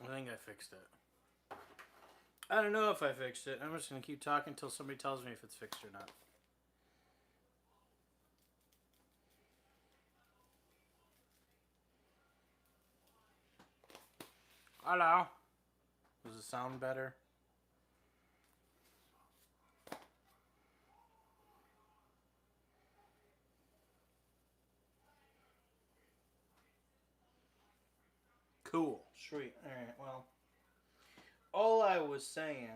I think I fixed it. I don't know if I fixed it. I'm just going to keep talking until somebody tells me if it's fixed or not. Hello. Does it sound better? Cool. Sweet. Alright, well. All I was saying...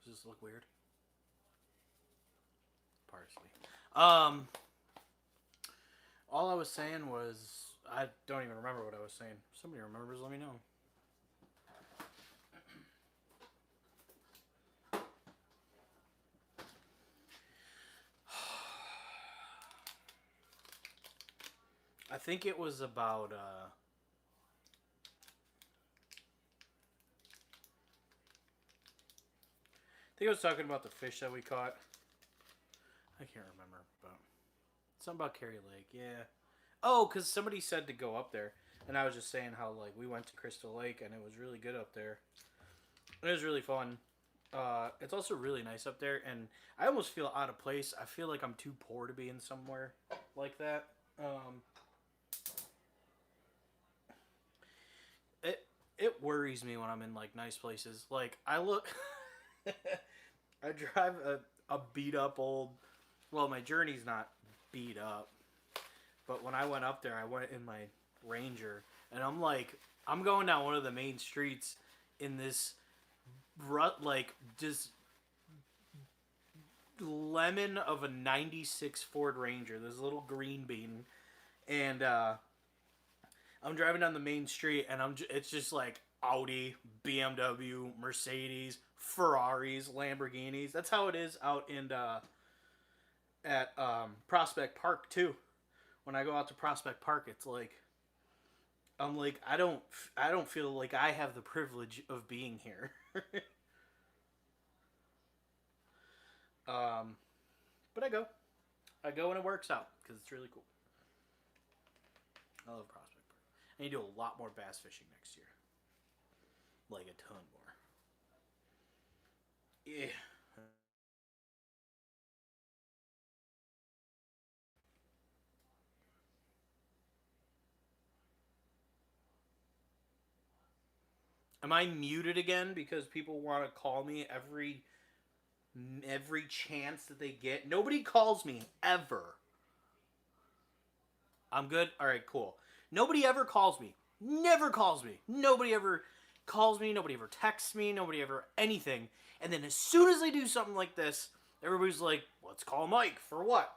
Does this look weird? Parsley. All I was saying was... I don't even remember what I was saying. Somebody remembers, let me know. I think it was about, I think I was talking about the fish that we caught. I can't remember, but... Something about Carrie Lake, yeah. Oh, because somebody said to go up there. And I was just saying how, like, we went to Crystal Lake, and it was really good up there. It was really fun. It's also really nice up there, and I almost feel out of place. I feel like I'm too poor to be in somewhere like that. It worries me when I'm in like nice places. Like I look, I drive a beat up old. Well, my Journey's not beat up, but when I went up there, I went in my Ranger, and I'm like, I'm going down one of the main streets in this rut, like just lemon of a '96 Ford Ranger, this little green bean, and I'm driving down the main street, and it's just like Audi, BMW, Mercedes, Ferraris, Lamborghinis. That's how it is out in at Prospect Park too. When I go out to Prospect Park, it's like I'm like I don't feel like I have the privilege of being here. But I go and it works out because it's really cool. I love Prospect Park. And you do a lot more bass fishing next year, like a ton more. Yeah. Am I muted again because people want to call me every chance that they get? Nobody calls me ever. I'm good. All right, cool. Nobody ever calls me. Never calls me. Nobody ever calls me. Nobody ever texts me. Nobody ever anything. And then as soon as they do something like this, everybody's like, "Let's call Mike for what?"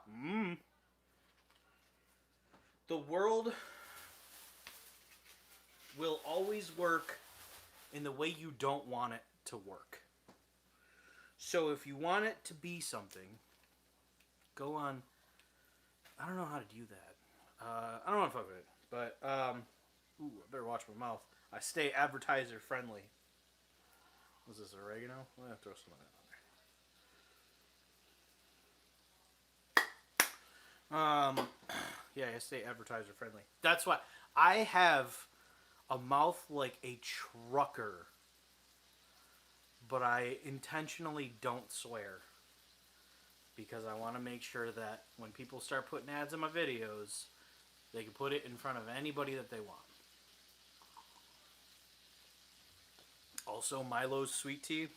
The world will always work in the way you don't want it to work. So if you want it to be something, go on. I don't know how to do that. I don't want to fuck with it, but ooh, I better watch my mouth. I stay advertiser friendly. Was this oregano? I'm gonna throw some of that on there. Yeah, I stay advertiser friendly. That's why I have a mouth like a trucker, but I intentionally don't swear because I want to make sure that when people start putting ads in my videos, they can put it in front of anybody that they want. Also, Milo's sweet tea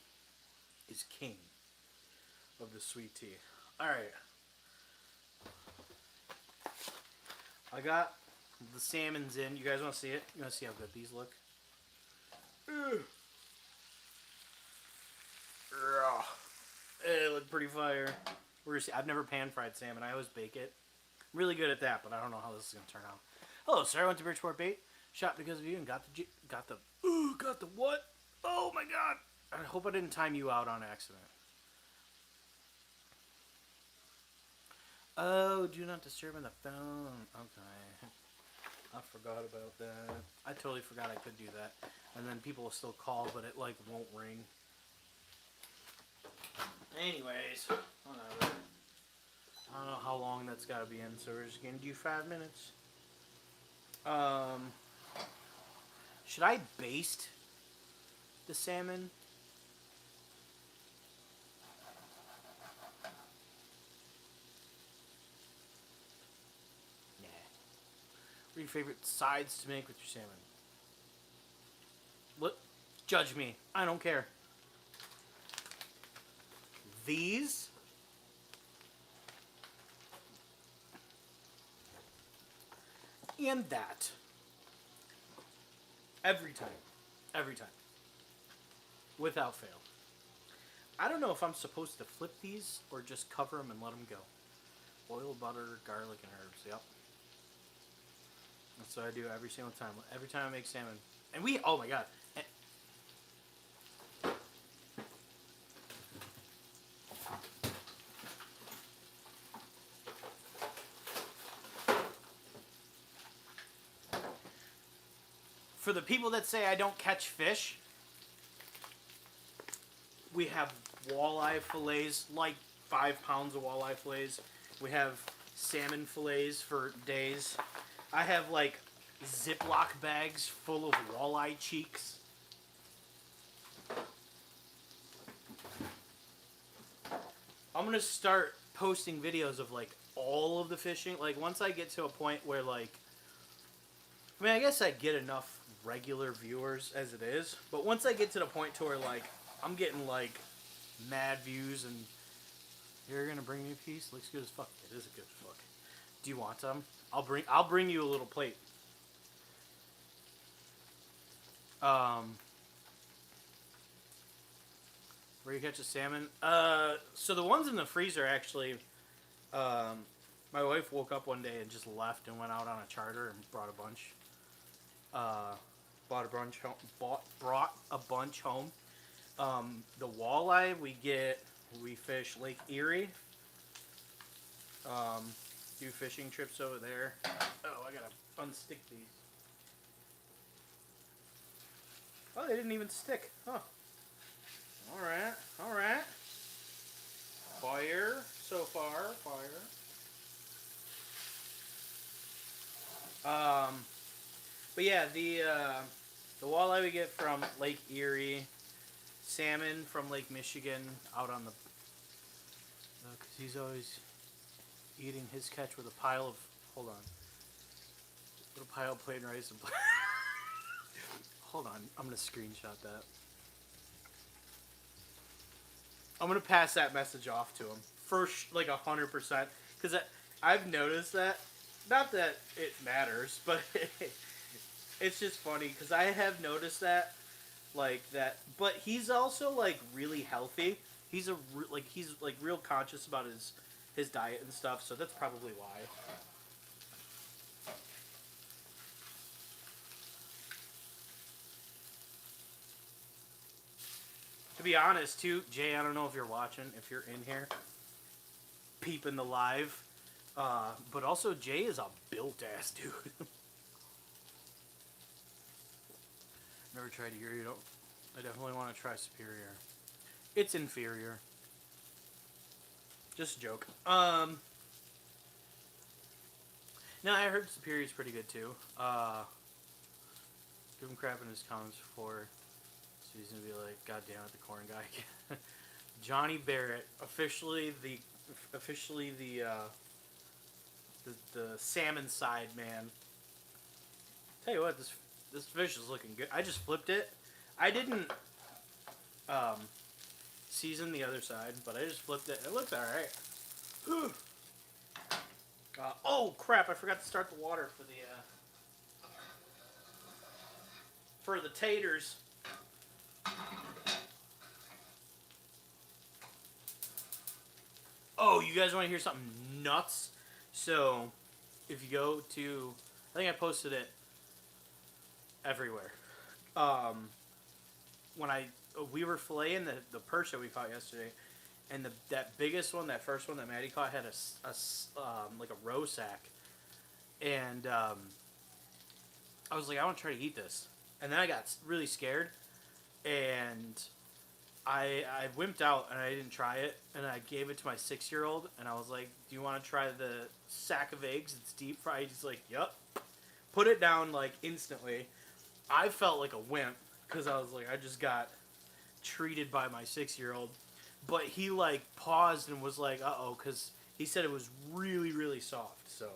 is king of the sweet tea. Alright. I got the salmons in. You guys want to see it? You want to see how good these look? They look pretty fire. I've never pan fried salmon. I always bake it. Really good at that, but I don't know how this is gonna turn out. Hello, sir. I went to Bridgeport Bait shop because of you and got the what? Oh my god! I hope I didn't time you out on accident. Oh, do not disturb on the phone. Okay. I forgot about that. I totally forgot I could do that. And then people will still call, but it like won't ring. Anyways, whatever. I don't know how long that's got to be in, so we're just gonna do 5 minutes. Um, should I baste the salmon? Nah. What are your favorite sides to make with your salmon? What? Judge me. I don't care. These? And that. Every time. Every time. Without fail. I don't know if I'm supposed to flip these or just cover them and let them go. Oil, butter, garlic, and herbs. Yep. That's what I do every single time. Every time I make salmon. And we, oh my god. And, for the people that say I don't catch fish, we have walleye fillets, like 5 pounds of walleye fillets. We have salmon fillets for days. I have like Ziploc bags full of walleye cheeks. I'm gonna start posting videos of like all of the fishing. Like once I get to a point where like, I mean, I guess I get enough regular viewers as it is, but once I get to the point to where like I'm getting like mad views and you're gonna bring me a piece, looks good as fuck. It is a good fuck. Do you want some? I'll bring you a little plate. Where you catch a salmon? So the ones in the freezer actually, my wife woke up one day and just left and went out on a charter and brought a bunch. Brought a bunch home. The walleye we fish Lake Erie. Do fishing trips over there. Oh, I gotta unstick these. Oh, they didn't even stick. Huh. Alright, alright. Fire so far, fire. But yeah, the walleye we get from Lake Erie, salmon from Lake Michigan out on the, because he's always eating his catch with a pile of, hold on, with a pile of plain rice and hold on, I'm gonna screenshot that. I'm gonna pass that message off to him for like 100%, because I've noticed that. Not that it matters, but it's just funny because I have noticed that, like that. But he's also like really healthy. He's he's real conscious about his diet and stuff. So that's probably why. To be honest, too, Jay, I don't know if you're watching, if you're in here, peeping the live. But also, Jay is a built-ass dude. Never tried Erie. I definitely want to try Superior. It's inferior. Just a joke. No, I heard Superior's pretty good, too. Give him crap in his comments before, so he's gonna be like, God damn it, the corn guy. Johnny Barrett, officially the salmon side man. Tell you what, this fish is looking good. I just flipped it. I didn't season the other side, but I just flipped it. It looks alright. Oh crap! I forgot to start the water for the taters. Oh, you guys want to hear something nuts? So, if you go to, I think I posted it everywhere. When we were filleting the perch that we caught yesterday, and that biggest one, that first one that Maddie caught, had like a roe sack, and I was like, I want to try to eat this, and then I got really scared, and I wimped out and I didn't try it, and I gave it to my 6-year-old, and I was like, do you want to try the sack of eggs? It's deep fried. He's like, yup. put it down like instantly. I felt like a wimp because I was like, I just got treated by my 6-year-old. But he like paused and was like, uh-oh, because he said it was really, really soft. So,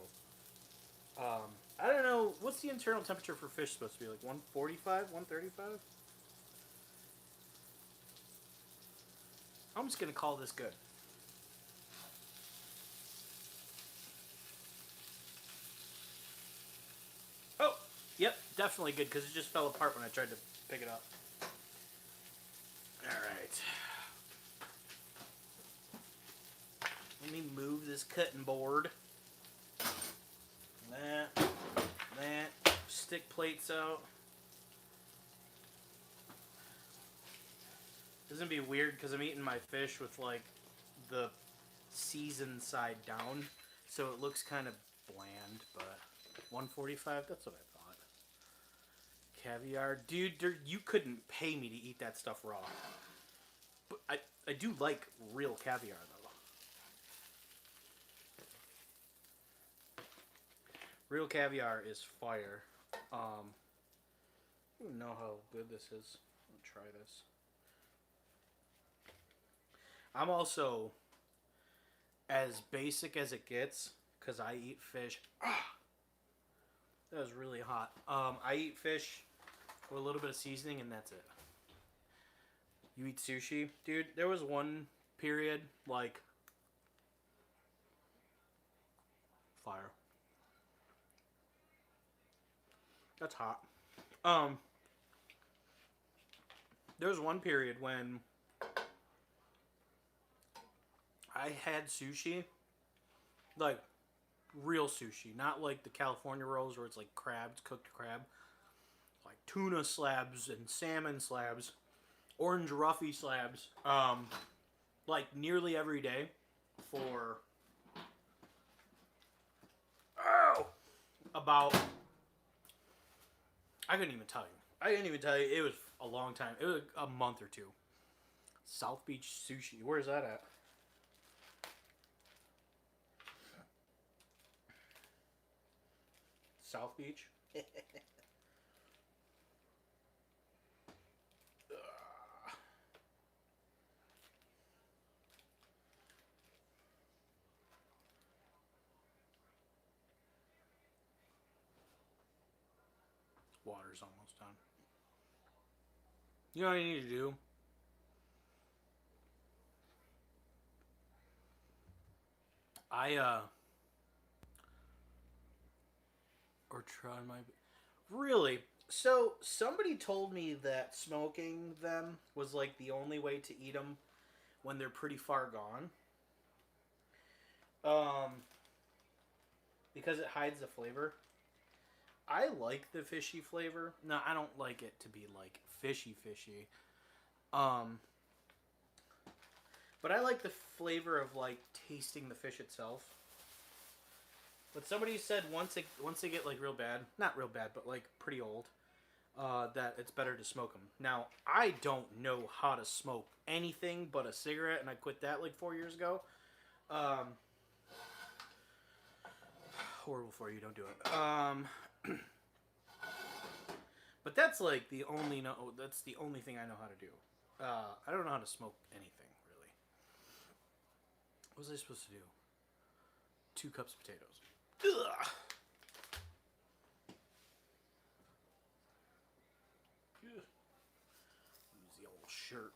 I don't know. What's the internal temperature for fish supposed to be? Like 145, 135? I'm just going to call this good. Oh, yep, definitely good because it just fell apart when I tried to pick it up. All right. Let me move this cutting board. That. Stick plates out. This is going to be weird because I'm eating my fish with like the seasoned side down. So it looks kind of bland, but 145, that's what I thought. Caviar. Dude, you couldn't pay me to eat that stuff raw. But I do like real caviar, though. Real caviar is fire. I don't know how good this is. I'll try this. I'm also as basic as it gets because I eat fish. That was really hot. I eat fish with a little bit of seasoning and that's it. You eat sushi? Dude, there was one period, like, fire. That's hot. There was one period when I had sushi, like, real sushi, not like the California rolls where it's like crabs, cooked crab. Like tuna slabs and salmon slabs, orange roughy slabs, like nearly every day for about, I couldn't even tell you. I didn't even tell you. It was a long time. It was a month or two. South Beach Sushi. Where's that at? South Beach? Water's almost done. You know what you need to do? Or try my... Really? So, somebody told me that smoking them was like the only way to eat them when they're pretty far gone. Because it hides the flavor. I like the fishy flavor. No, I don't like it to be like fishy. But I like the flavor of like tasting the fish itself. But somebody said once they get like real bad, not real bad, but like pretty old, that it's better to smoke them. Now, I don't know how to smoke anything but a cigarette, and I quit that like 4 years ago. Horrible for you, don't do it. But that's like the only that's the only thing I know how to do. I don't know how to smoke anything really. What was I supposed to do? 2 cups of potatoes. Ugh. Use the old shirt.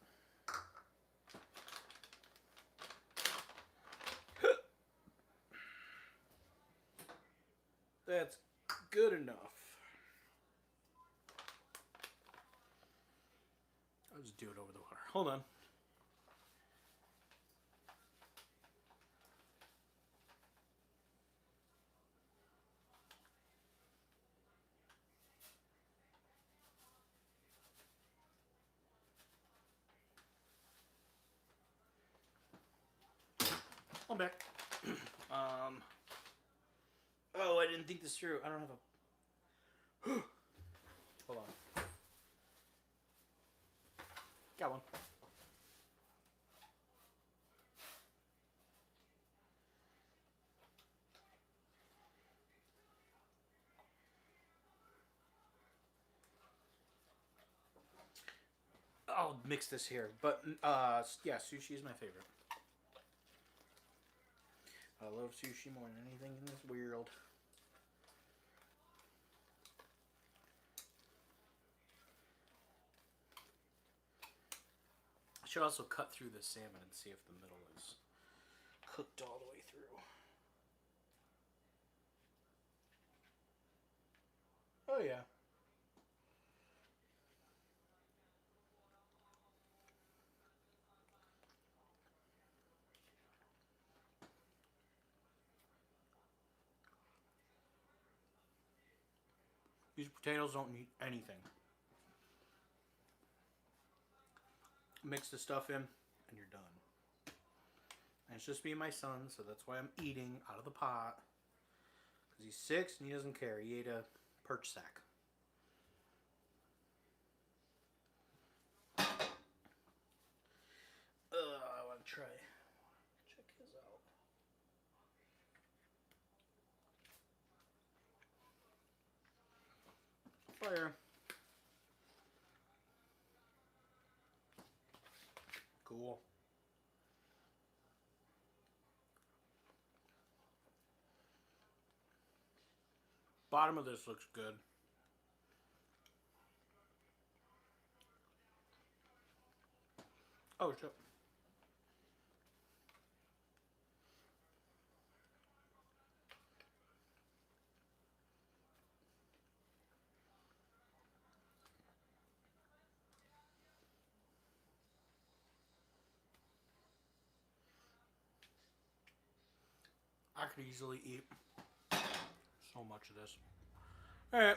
That's good enough. I'll just do it over the water. Hold on. I'm back. Oh, I didn't think this through. I don't have a... Hold on. Got one. I'll mix this here. But, yeah, sushi is my favorite. I love sushi more than anything in this world. I should also cut through the salmon and see if the middle is cooked all the way through. Oh, yeah. These potatoes don't need anything. Mix the stuff in, and you're done. And it's just me and my son, so that's why I'm eating out of the pot. Because he's 6 and he doesn't care. He ate a perch sack. I want to try. Check his out. Fire. Cool. Bottom of this looks good. Oh, shit. I could easily eat so much of this. Alright.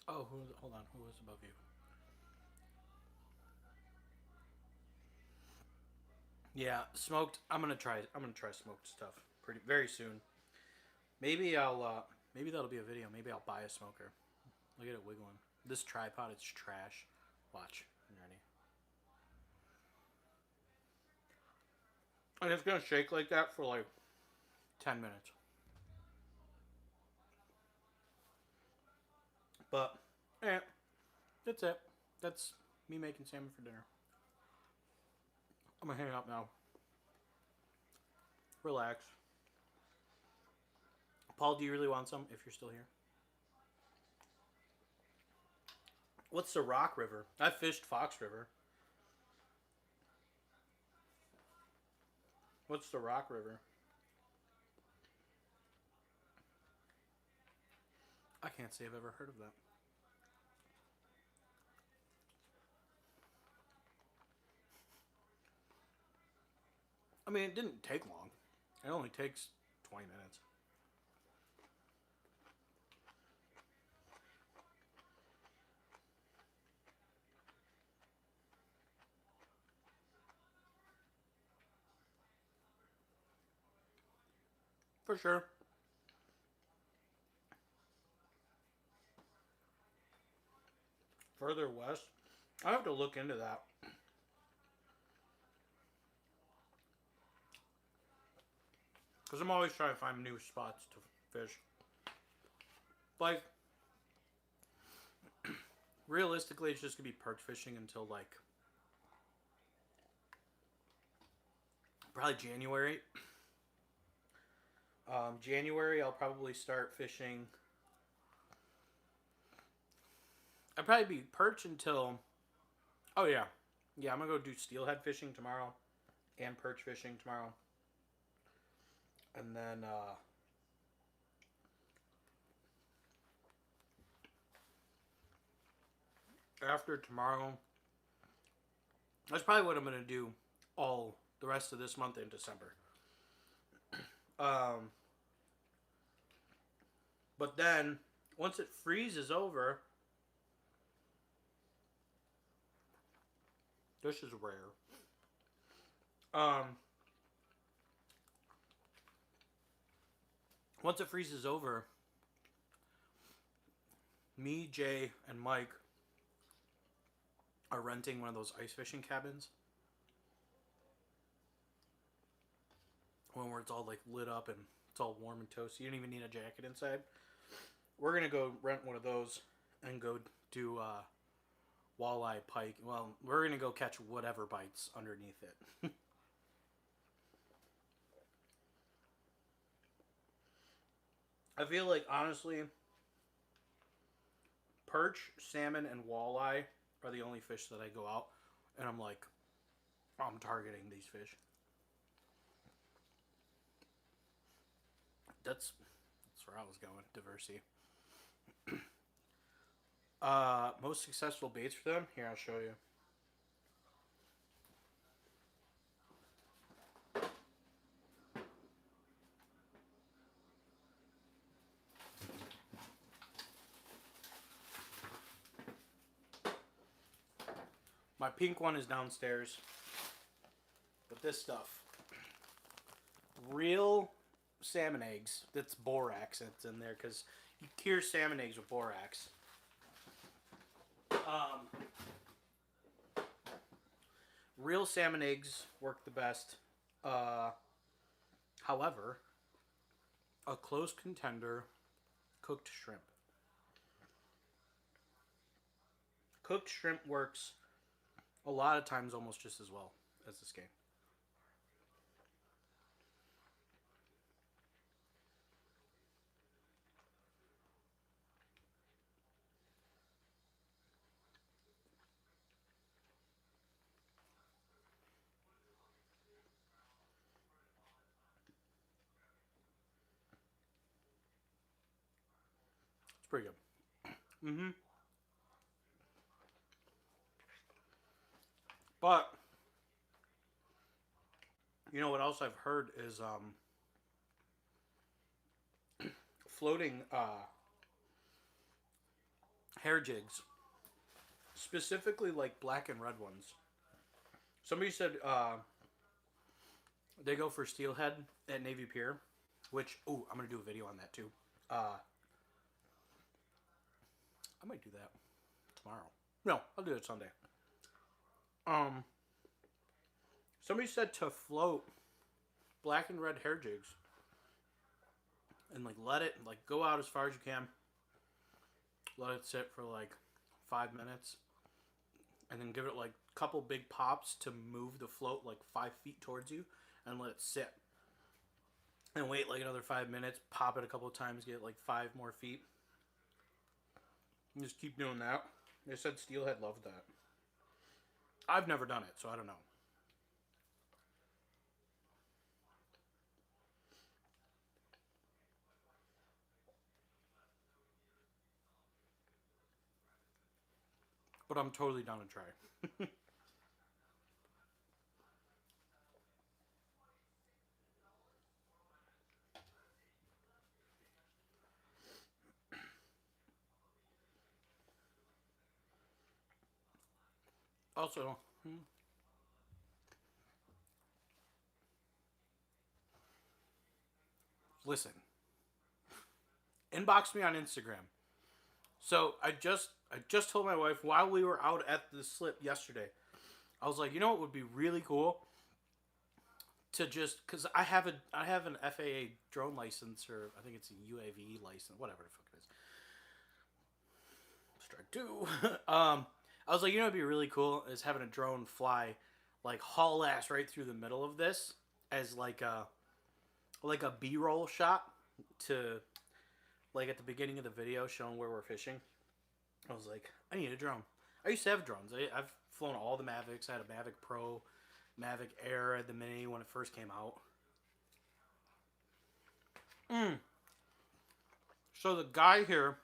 Oh, hold on. Who is above you? Yeah, smoked. I'm gonna try smoked stuff very soon. Maybe maybe that'll be a video. Maybe I'll buy a smoker. Look at it wiggling. This tripod, it's trash. Watch. I'm ready. And it's gonna shake like that for like 10 minutes. But, yeah, that's it. That's me making salmon for dinner. I'm gonna hang up now. Relax. Paul, do you really want some if you're still here? What's the Rock River? I fished Fox River. What's the Rock River? I can't say I've ever heard of that. I mean, it didn't take long. It only takes 20 minutes. For sure. Further west? I have to look into that. Because I'm always trying to find new spots to fish. Like, realistically, it's just going to be perch fishing until, like, probably January. January, I'll probably start fishing. I'll probably be perch until... Oh, yeah. Yeah, I'm going to go do steelhead fishing tomorrow. And perch fishing tomorrow. And then, after tomorrow, that's probably what I'm going to do all the rest of this month in December. But then, once it freezes over, this is rare. Once it freezes over, me, Jay, and Mike are renting one of those ice fishing cabins one where it's all like lit up and it's all warm and toasty. You don't even need a jacket inside. We're gonna go rent one of those and go do walleye, pike. Well, we're gonna go catch whatever bites underneath it. I feel like honestly, perch, salmon, and walleye are the only fish that I go out and I'm like, I'm targeting these fish. That's where I was going. Diversity. Most successful baits for them. Here, I'll show you. My pink one is downstairs. But this stuff, real salmon eggs. That's borax that's in there because you cure salmon eggs with borax. Real salmon eggs work the best. However, a close contender, cooked shrimp. Cooked shrimp works a lot of times almost just as well as this game. It's pretty good. Mm-hmm. But you know what else I've heard is floating hair jigs, specifically like black and red ones. Somebody said they go for steelhead at Navy Pier, which I'm gonna do a video on that too. I might do that tomorrow. No, I'll do it Sunday. Somebody said to float black and red hair jigs and like let it like go out as far as you can. Let it sit for like 5 minutes, and then give it like a couple big pops to move the float like 5 feet towards you, and let it sit. And wait like another 5 minutes. Pop it a couple of times, get like 5 more feet. And just keep doing that. They said steelhead loved that. I've never done it, so I don't know. But I'm totally down to try. Also, listen. Inbox me on Instagram. So I just told my wife while we were out at the slip yesterday. I was like, you know what would be really cool? To just because I have an FAA drone license, or I think it's a UAV license, whatever the fuck it is. Strike 2. I was like, you know, what'd be really cool is having a drone fly, like haul ass right through the middle of this as like a B-roll shot to like at the beginning of the video showing where we're fishing. I was like, I need a drone. I used to have drones. I've flown all the Mavics. I had a Mavic Pro, Mavic Air, the Mini when it first came out. So the guy here,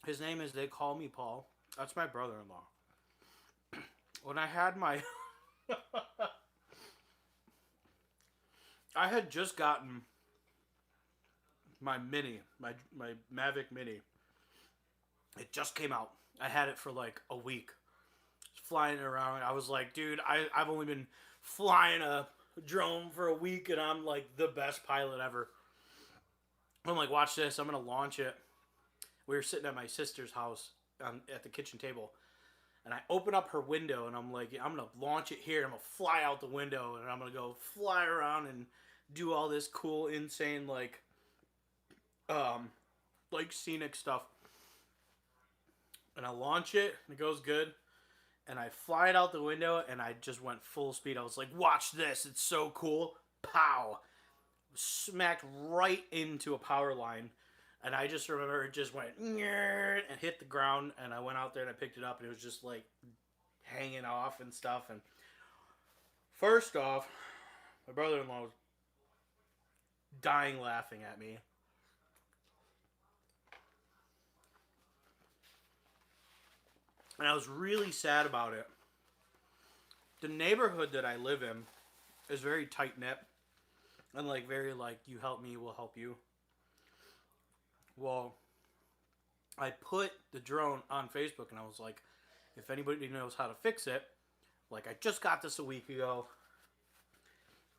his name is They Call Me Paul. That's my brother-in-law. When I had my... I had just gotten my Mini, my Mavic Mini. It just came out. I had it for like a week. Flying around. I was like, dude, I've only been flying a drone for a week and I'm like the best pilot ever. I'm like, watch this. I'm going to launch it. We were sitting at my sister's house at the kitchen table. And I open up her window, and I'm like, I'm gonna launch it here. I'm gonna fly out the window, and I'm gonna go fly around and do all this cool, insane, um, like scenic stuff. And I launch it, and it goes good. And I fly it out the window, and I just went full speed. I was like, watch this, it's so cool. Pow! Smacked right into a power line. And I just remember it just went and hit the ground. And I went out there and I picked it up, and it was just like hanging off and stuff. And first off, my brother-in-law was dying laughing at me. And I was really sad about it. The neighborhood that I live in is very tight-knit. And like very like, you help me, we'll help you. Well, I put the drone on Facebook, and I was like, if anybody knows how to fix it, like I just got this a week ago.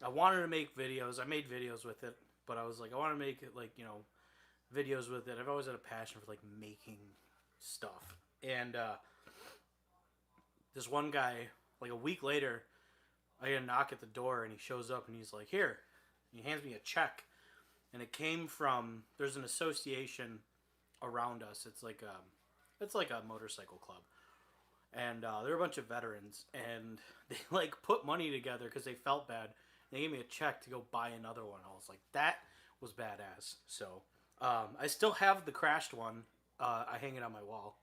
I wanted to make videos. I made videos with it, but I was like, I want to make it like, videos with it. I've always had a passion for like making stuff. And this one guy, like a week later, I get a knock at the door, and he shows up, and he's like, here. He hands me a check, and it came from, there's an association around us. It's like a motorcycle club, and they're a bunch of veterans, and they like put money together because they felt bad. They gave me a check to go buy another one. I was like, that was badass. So I still have the crashed one. I hang it on my wall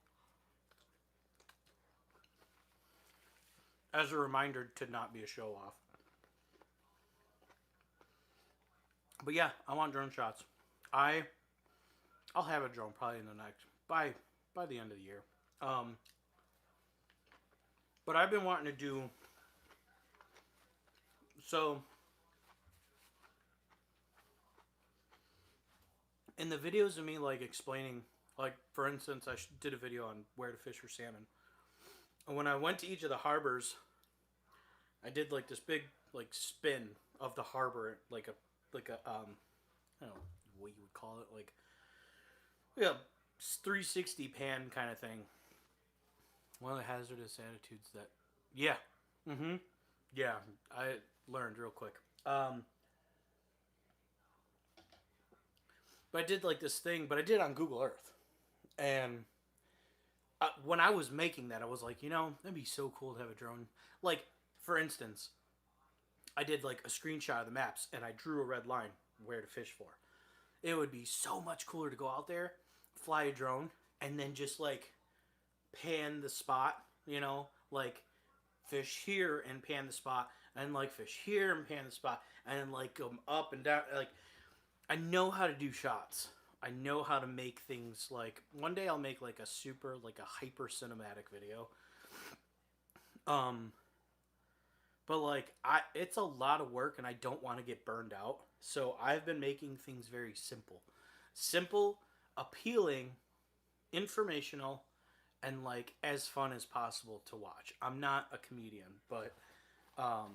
as a reminder to not be a show off. But yeah, I want drone shots. I'll have a drone probably in the next by the end of the year. But I've been wanting to do, so in the videos of me like explaining, like for instance, I did a video on where to fish for salmon. And when I went to each of the harbors, I did like this big like spin of the harbor, like a I don't know what you would call it, like a 360 pan kind of thing. One of the hazardous attitudes that, yeah, yeah, I learned real quick. But I did like this thing, but I did it on Google Earth, and when I was making that, I was like, that'd be so cool to have a drone. Like, for instance, I did like a screenshot of the maps, and I drew a red line where to fish for. It would be so much cooler to go out there, fly a drone, and then just like pan the spot, like fish here and pan the spot, and like fish here and pan the spot, and then like go up and down. Like, I know how to do shots. I know how to make things. Like, one day I'll make like a hyper cinematic video. But like, it's a lot of work, and I don't want to get burned out. So I've been making things very simple, appealing, informational, and like as fun as possible to watch. I'm not a comedian, but I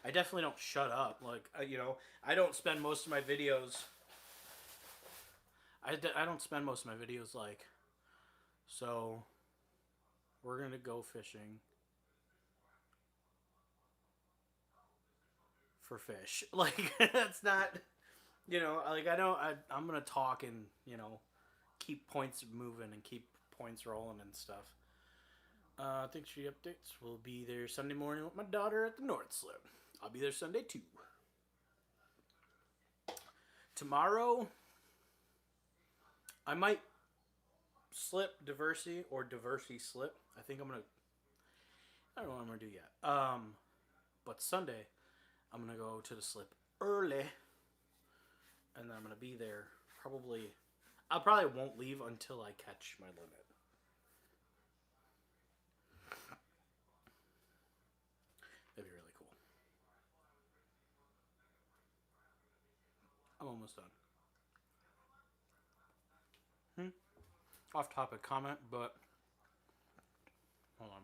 definitely don't shut up. Like, I don't spend most of my videos. I don't spend most of my videos like, so we're gonna go fishing for fish. Like, that's not, like I'm gonna talk and keep points moving and keep points rolling and stuff. I think she updates. We'll be there Sunday morning with my daughter at the North Slip. I'll be there Sunday too. Tomorrow, I might slip Diversity or Diversity slip. I don't know what I'm gonna do yet. But Sunday, I'm gonna go to the slip early, and then I'm gonna be there probably. I probably won't leave until I catch my limit. That'd be really cool. I'm almost done. Off topic comment, but hold on.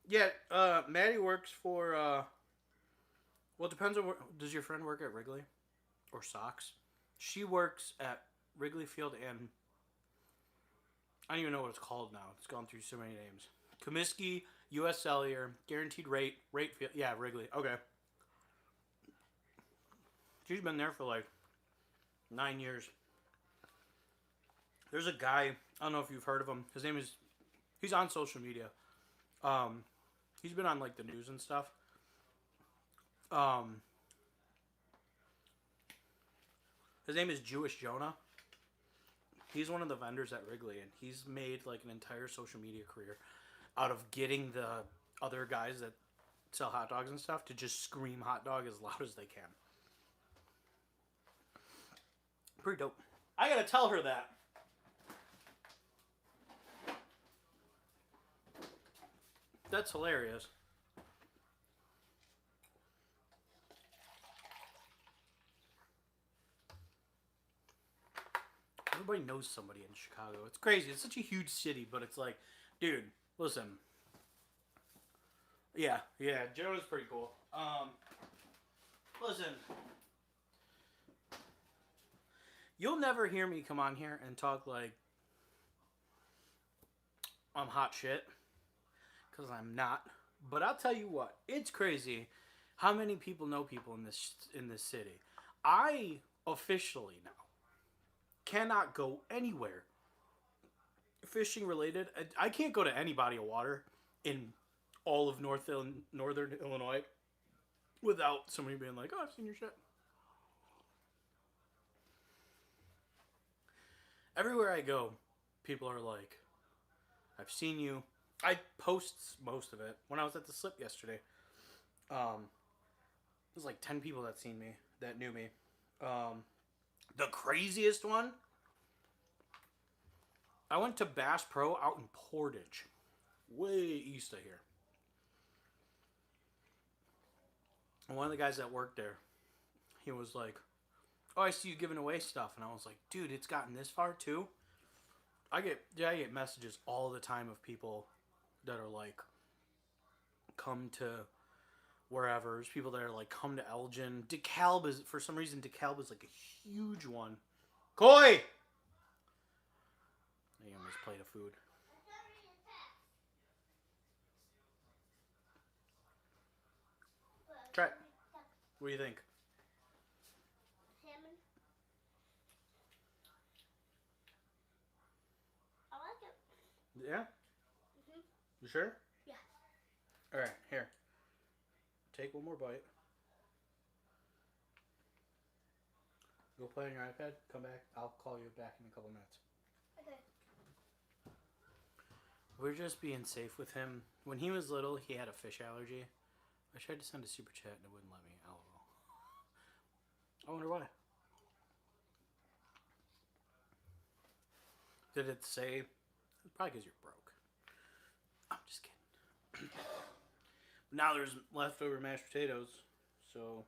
Yeah, Maddie works for Well, it depends on where. Does your friend work at Wrigley or Sox? She works at Wrigley Field and I don't even know what it's called now. It's gone through so many names. Comiskey, U.S. Cellular, Guaranteed Rate Field. Yeah, Wrigley. Okay. She's been there for like 9 years. There's a guy, I don't know if you've heard of him. His name is, he's on social media. He's been on like the news and stuff. His name is Jewish Jonah. He's one of the vendors at Wrigley, and he's made like an entire social media career out of getting the other guys that sell hot dogs and stuff to just scream hot dog as loud as they can. Pretty dope. I gotta tell her that. That's hilarious. Everybody knows somebody in Chicago. It's crazy. It's such a huge city, but it's like, dude, listen. Yeah, Jonah's pretty cool. Listen. You'll never hear me come on here and talk like I'm hot shit. Because I'm not. But I'll tell you what. It's crazy how many people know people in this city. I officially now cannot go anywhere fishing related. I can't go to any body of water in all of northern Illinois without somebody being like, oh, I've seen your shit. Everywhere I go, people are like, I've seen you. I post most of it. When I was at the slip yesterday, it was like 10 people that seen me, that knew me. The craziest one, I went to Bass Pro out in Portage, way east of here. And one of the guys that worked there, he was like, oh, I see you giving away stuff. And I was like, dude, it's gotten this far too? I get messages all the time of people that are like, come to wherever. There's people that are like, come to Elgin. DeKalb is, for some reason, DeKalb is like a huge one. Koi! I almost plate of food. Try it. What do you think? Salmon. I like it. Yeah? Mhm. You sure? Yeah. Alright, here. Take one more bite. Go play on your iPad. Come back. I'll call you back in a couple minutes. Okay. We're just being safe with him. When he was little, he had a fish allergy. I tried to send a super chat and it wouldn't let me. LOL. I wonder why. Did it say? Probably because you're broke. I'm just kidding. Now there's leftover mashed potatoes, so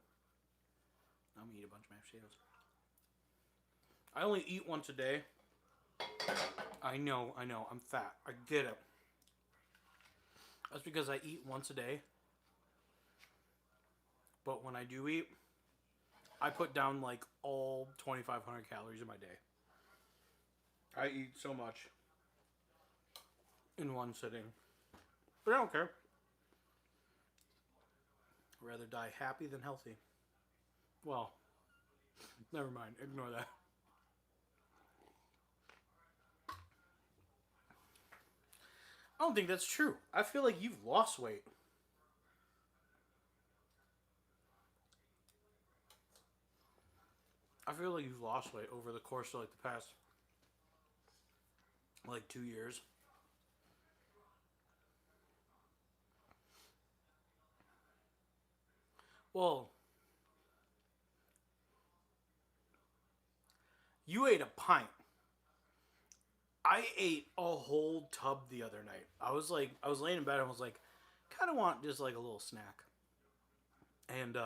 I'm gonna eat a bunch of mashed potatoes. I only eat once a day. I know, I'm fat. I get it. That's because I eat once a day. But when I do eat, I put down like all 2,500 calories in my day. I eat so much in one sitting. But I don't care. I'd rather die happy than healthy. Well, never mind. Ignore that. I don't think that's true. I feel like you've lost weight. I feel like you've lost weight over the course of like the past like 2 years. Well, you ate a pint. I ate a whole tub the other night. I was laying in bed and I was like, kind of want just like a little snack. And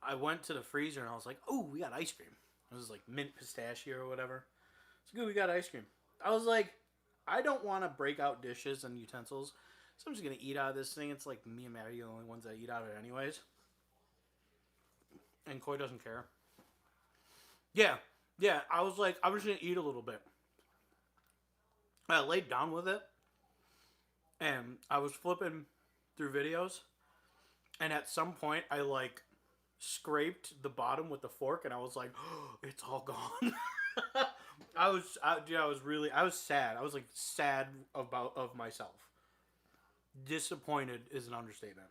I went to the freezer and I was like, oh, we got ice cream. It was like mint pistachio or whatever. It's good, we got ice cream. I was like, I don't want to break out dishes and utensils, so I'm just going to eat out of this thing. It's like me and Maddie are the only ones that eat out of it anyways. and Koi doesn't care. Yeah, I was like, I was gonna eat a little bit. I laid down with it, and I was flipping through videos, and at some point, I like scraped the bottom with the fork, and I was like, oh, it's all gone. I was sad. I was like sad of myself. Disappointed is an understatement.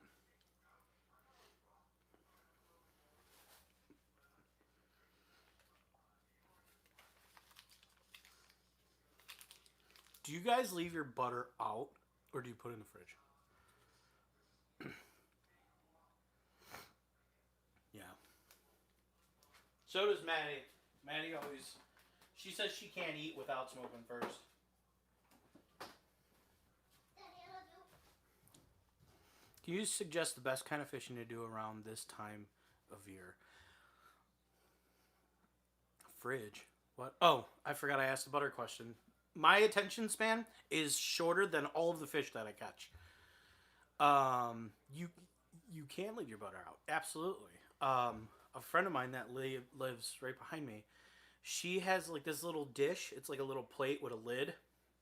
Do you guys leave your butter out, or do you put it in the fridge? Yeah. So does Maddie. Maddie always... She says she can't eat without smoking first. Can you suggest the best kind of fishing to do around this time of year? Fridge. What? Oh, I forgot I asked the butter question. My attention span is shorter than all of the fish that I catch. You can leave your butter out. Absolutely. A friend of mine that lives right behind me, she has like this little dish. It's like a little plate with a lid,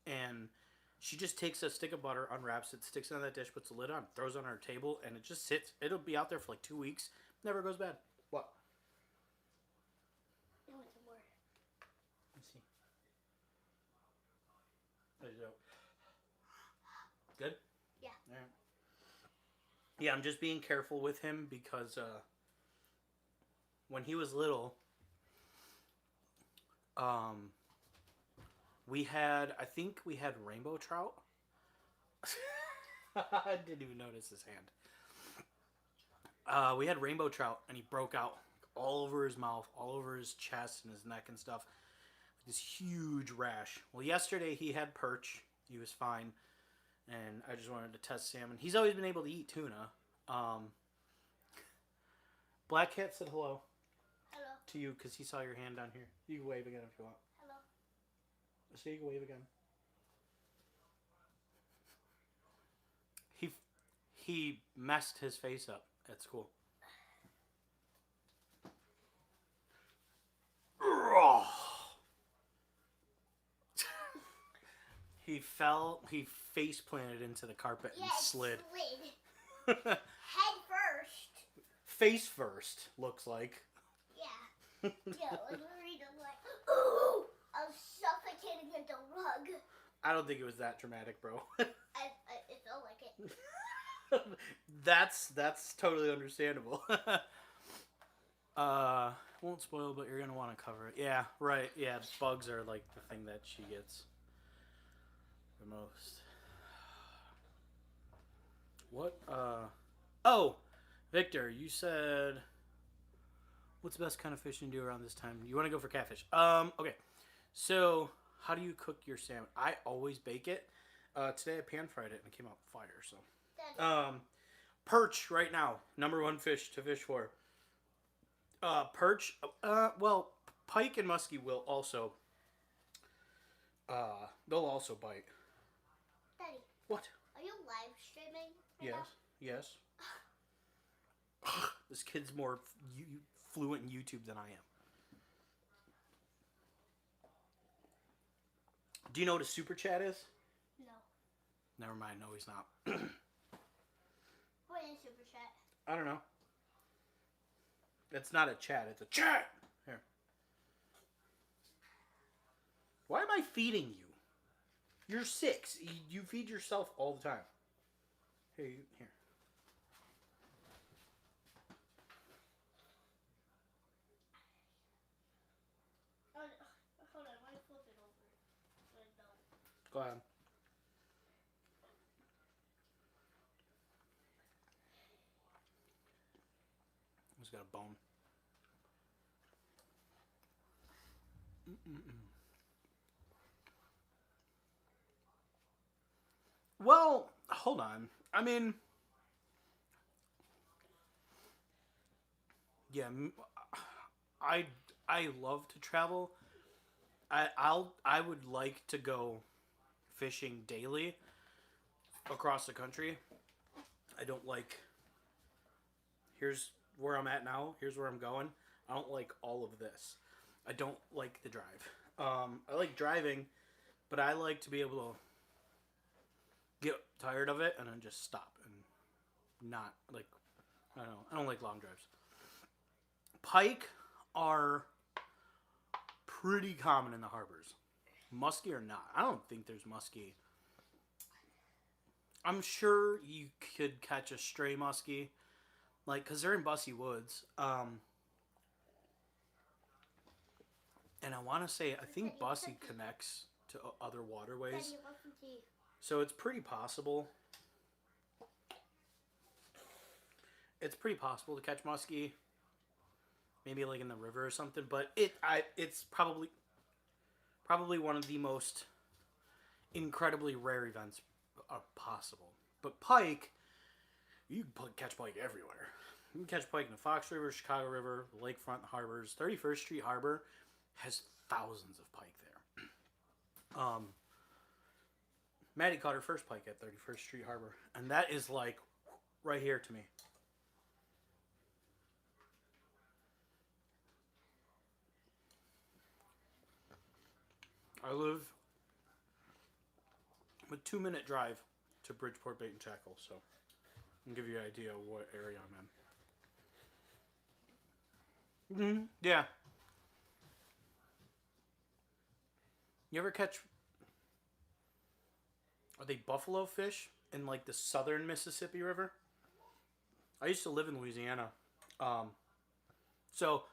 and she just takes a stick of butter, unwraps it, sticks it on that dish, puts the lid on, throws it on her table, and it just sits. It'll be out there for like 2 weeks. Never goes bad. What? Let's see. Good? Yeah. All right. Yeah, I'm just being careful with him because when he was little, I think we had rainbow trout. I didn't even notice his hand. We had rainbow trout, and he broke out all over his mouth, all over his chest and his neck and stuff. This huge rash. Well, yesterday he had perch. He was fine. And I just wanted to test salmon. He's always been able to eat tuna. Black Cat said hello. Hello. To you because he saw your hand down here. You can wave again if you want. Hello. So you can wave again. He messed his face up at school. He fell. He face planted into the carpet and slid. Head first. Face first, looks like. Yeah. Yeah, literally like, ooh, I was suffocating in the rug. I don't think it was that dramatic, bro. It felt like it. That's totally understandable. Won't spoil, but you're gonna want to cover it. Yeah, right. Yeah, bugs are like the thing that she gets the most. What? Oh, Victor, you said, what's the best kind of fishing to do around this time? You want to go for catfish? Okay. So, how do you cook your salmon? I always bake it. Today I pan fried it and it came out fire. So, perch right now, #1 fish to fish for. Perch. Well, pike and muskie will also. They'll also bite. Daddy. What? Are you live streaming? Yes. Now? Yes. This kid's more fluent in YouTube than I am. Do you know what a super chat is? No. Never mind. No, he's not. What is super chat? I don't know. It's not a chat. It's a chat. Here. Why am I feeding you? You're 6. You feed yourself all the time. Here. Hold on, let me flip it over. Go ahead. He's got a bone. Well, hold on. I mean, yeah, I love to travel. I would like to go fishing daily across the country. I don't like. Here's where I'm at now. Here's where I'm going. I don't like all of this. I don't like the drive. I like driving, but I like to be able to get tired of it and then just stop and not like I don't know. I don't like long drives. Pike are pretty common in the harbors. Muskie or not. I don't think there's muskie. I'm sure you could catch a stray muskie, like because they're in Bussy Woods. And I want to say I think Bussy connects to other waterways, so it's pretty possible. It's pretty possible to catch muskie, maybe like in the river or something. But it's probably one of the most incredibly rare events possible. But pike, you can catch pike everywhere. You can catch pike in the Fox River, Chicago River, lakefront harbors. 31st Street Harbor has thousands of pike there. Maddie caught her first pike at 31st Street Harbor, and that is like right here to me. I live a 2-minute drive to Bridgeport Bait and Tackle, so I'll give you an idea of what area I'm in. Yeah. You ever catch, are they buffalo fish in like the southern Mississippi River? I used to live in Louisiana. So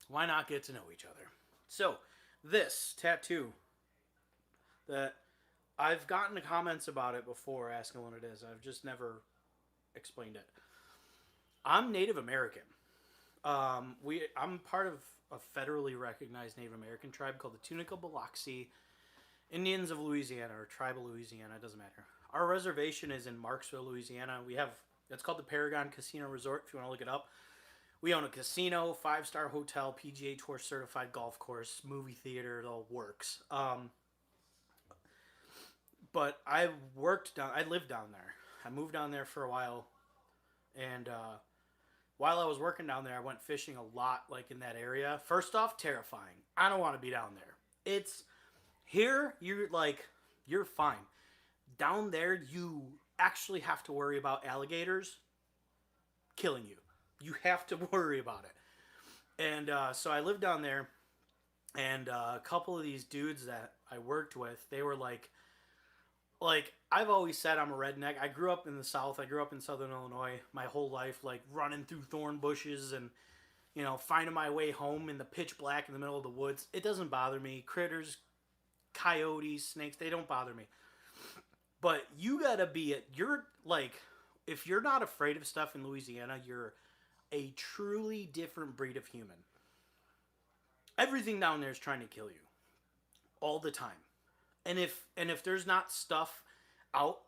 why not get to know each other? So this tattoo that I've gotten the comments about it before asking what it is. I've just never explained it. I'm Native American. I'm part of a federally recognized Native American tribe called the Tunica Biloxi Indians of Louisiana, or Tribe of Louisiana. It doesn't matter. Our reservation is in Marksville, Louisiana. It's called the Paragon Casino Resort, if you want to look it up. We own a casino, 5-star hotel, PGA Tour certified golf course, movie theater, it all works. But I lived down there. I moved down there for a while, and while I was working down there, I went fishing a lot, like in that area. First off, terrifying. I don't want to be down there. It's here. You're fine. Down there, you actually have to worry about alligators killing you. You have to worry about it. And so I lived down there, and a couple of these dudes that I worked with, they were like I've always said I'm a redneck. I grew up in the South. I grew up in Southern Illinois my whole life, like running through thorn bushes and, finding my way home in the pitch black in the middle of the woods. It doesn't bother me. Critters, coyotes, snakes, they don't bother me. But you gotta if you're not afraid of stuff in Louisiana, you're a truly different breed of human. Everything down there is trying to kill you. All the time. And if there's not stuff out,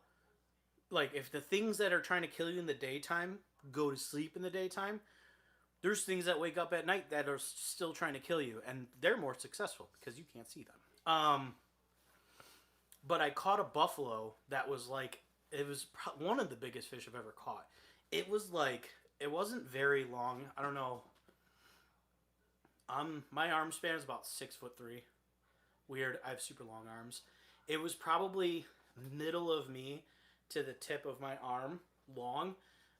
like if the things that are trying to kill you in the daytime go to sleep in the daytime, there's things that wake up at night that are still trying to kill you, and they're more successful because you can't see them. But I caught a buffalo that was it was one of the biggest fish I've ever caught. It wasn't very long. I don't know. My arm span is about 6'3". Weird. I have super long arms. It was probably middle of me to the tip of my arm long,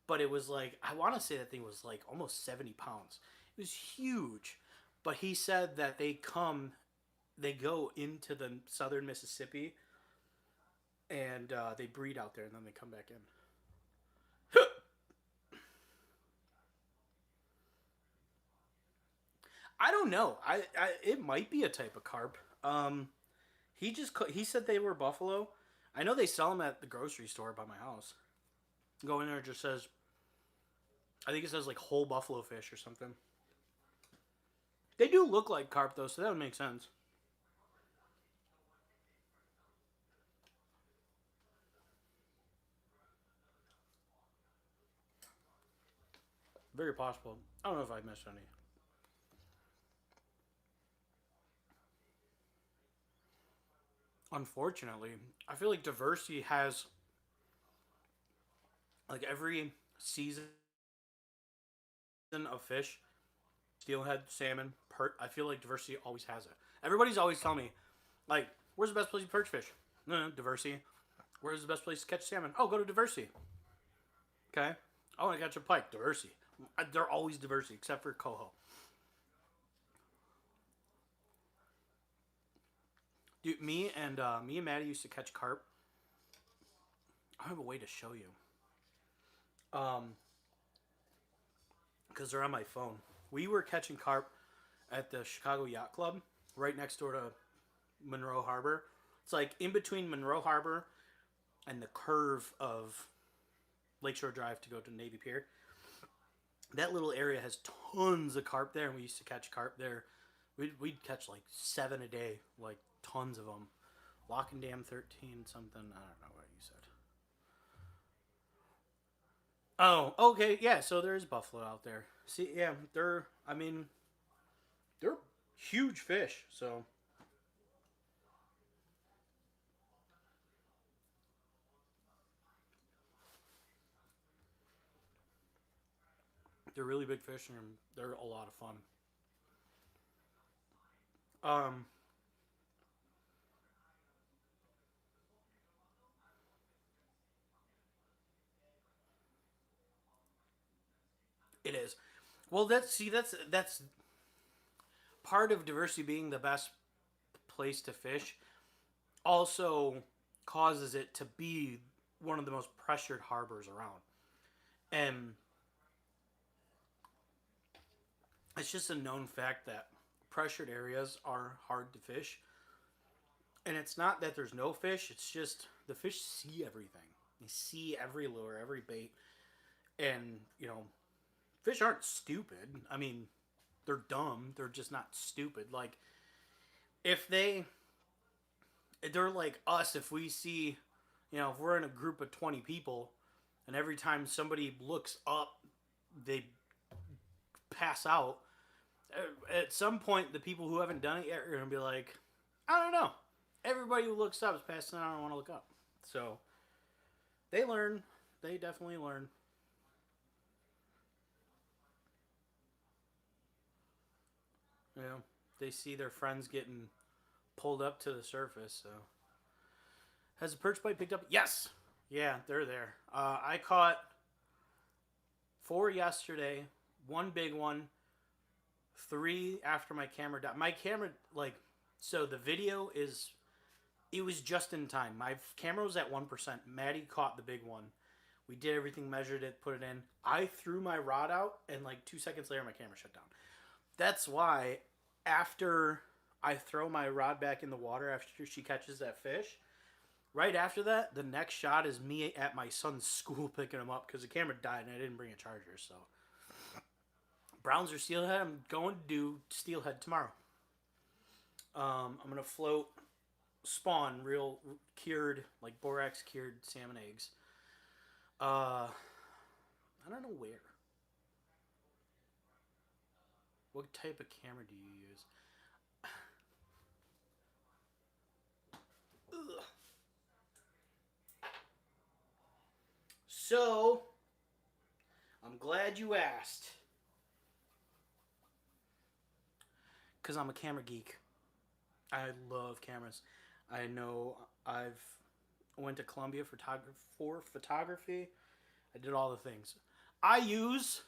but it was I want to say that thing was almost 70 pounds. It was huge. But he said that they go into the southern Mississippi and they breed out there and then they come back in. I don't know. It might be a type of carp. He said they were buffalo. I know they sell them at the grocery store by my house. Go in there, it just says, I think it says whole buffalo fish or something. They do look like carp though, so that would make sense. Very possible. I don't know if I missed any. Unfortunately, I feel like diversity has every season of fish, steelhead, salmon, perch. I feel like Diversity always has it. Everybody's always telling me, like, where's the best place to perch fish? No, Diversity. Where's the best place to catch salmon? Oh, go to Diversity. Okay. I want to catch a pike. Diversity. They're always Diversity, except for coho. Dude, me and Maddie used to catch carp. I have a way to show you. Because they're on my phone. We were catching carp at the Chicago Yacht Club, right next door to Monroe Harbor. It's like in between Monroe Harbor and the curve of Lakeshore Drive to go to Navy Pier. That little area has tons of carp there, and we used to catch carp there. We'd catch like 7 a day, like tons of them. Lock and Dam 13 something. I don't know what you said. Oh, okay, yeah. So there is buffalo out there. See, yeah, they're huge fish. So they're really big fish, and they're a lot of fun. Um, it is. Well, that's part of Diversity being the best place to fish. Also causes it to be one of the most pressured harbors around, and it's just a known fact that pressured areas are hard to fish. And it's not that there's no fish, it's just the fish see everything. They see every lure, every bait. And, fish aren't stupid. I mean, they're dumb. They're just not stupid. Like, if they're like us, if we see, if we're in a group of 20 people and every time somebody looks up, they pass out. At some point, the people who haven't done it yet are going to be like, I don't know. Everybody who looks up is passing out. I don't want to look up. So they learn. They definitely learn. They see their friends getting pulled up to the surface. So has the perch bite picked up? Yes. Yeah, they're there. I caught 4 yesterday, 1 big one, 3 after my camera died. My camera, so the video is, it was just in time. My camera was at 1%. Maddie caught the big one. We did everything, measured it, put it in. I threw my rod out, and 2 seconds later, my camera shut down. That's why after I throw my rod back in the water after she catches that fish, right after that, the next shot is me at my son's school picking him up because the camera died and I didn't bring a charger. So browns or steelhead, I'm going to do steelhead tomorrow. I'm going to float spawn real cured, like borax cured salmon eggs. I don't know where. What type of camera do you use? Ugh. So, I'm glad you asked. Because I'm a camera geek. I love cameras. I know I've went to Columbia for photography. I did all the things. I use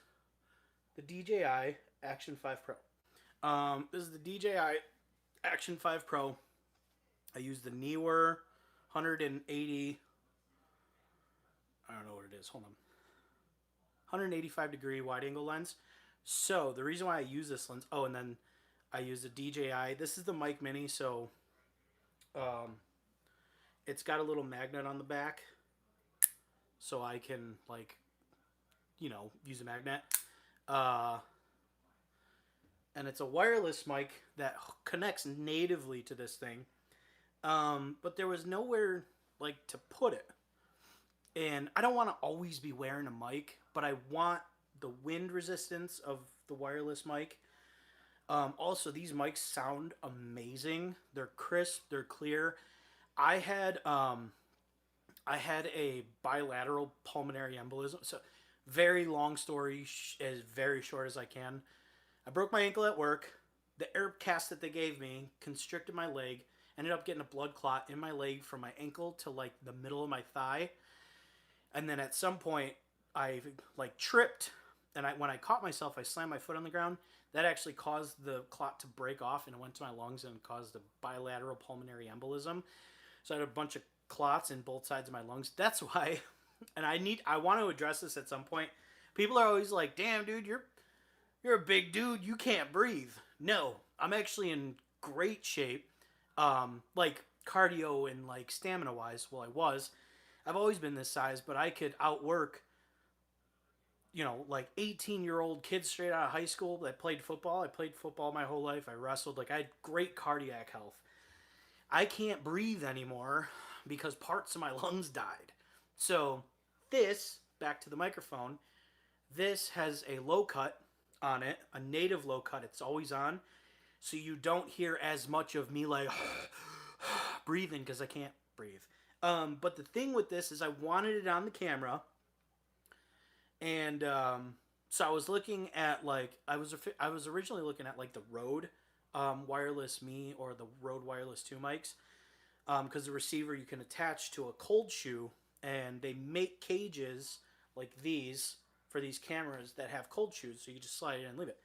the DJI Action 5 Pro. This is the DJI Action 5 Pro. I use the Neewer 180. I don't know what it is. Hold on. 185 degree wide angle lens. So the reason why I use this lens. Oh, and then I use the DJI. This is the Mic Mini. So it's got a little magnet on the back. So I can use a magnet. And it's a wireless mic that connects natively to this thing. But there was nowhere to put it. And I don't want to always be wearing a mic, but I want the wind resistance of the wireless mic. Also, these mics sound amazing. They're crisp. They're clear. I had a bilateral pulmonary embolism. So Very long story, as very short as I can. I broke my ankle at work. The air cast that they gave me constricted my leg. Ended up getting a blood clot in my leg from my ankle to like the middle of my thigh. And then at some point, I like tripped, and when I caught myself, I slammed my foot on the ground. That actually caused the clot to break off, and it went to my lungs and caused a bilateral pulmonary embolism. So I had a bunch of clots in both sides of my lungs. That's why, and I want to address this at some point. People are always like, "Damn, dude, you're a big dude. You can't breathe." No, I'm actually in great shape. Like cardio and like stamina wise. Well, I've always been this size, but I could outwork, like 18-year-old kids straight out of high school that played football. I played football my whole life. I wrestled. Like, I had great cardiac health. I can't breathe anymore because parts of my lungs died. So, back to the microphone, this has a low cut on it, a native low cut. It's always on. So you don't hear as much of me like breathing because I can't breathe. But the thing with this is I wanted it on the camera. And so I was looking at like I was originally looking at like the Rode Wireless Me or the Rode Wireless 2 mics, because the receiver you can attach to a cold shoe, and they make cages like these for these cameras that have cold shoes, so you just slide it in and leave it.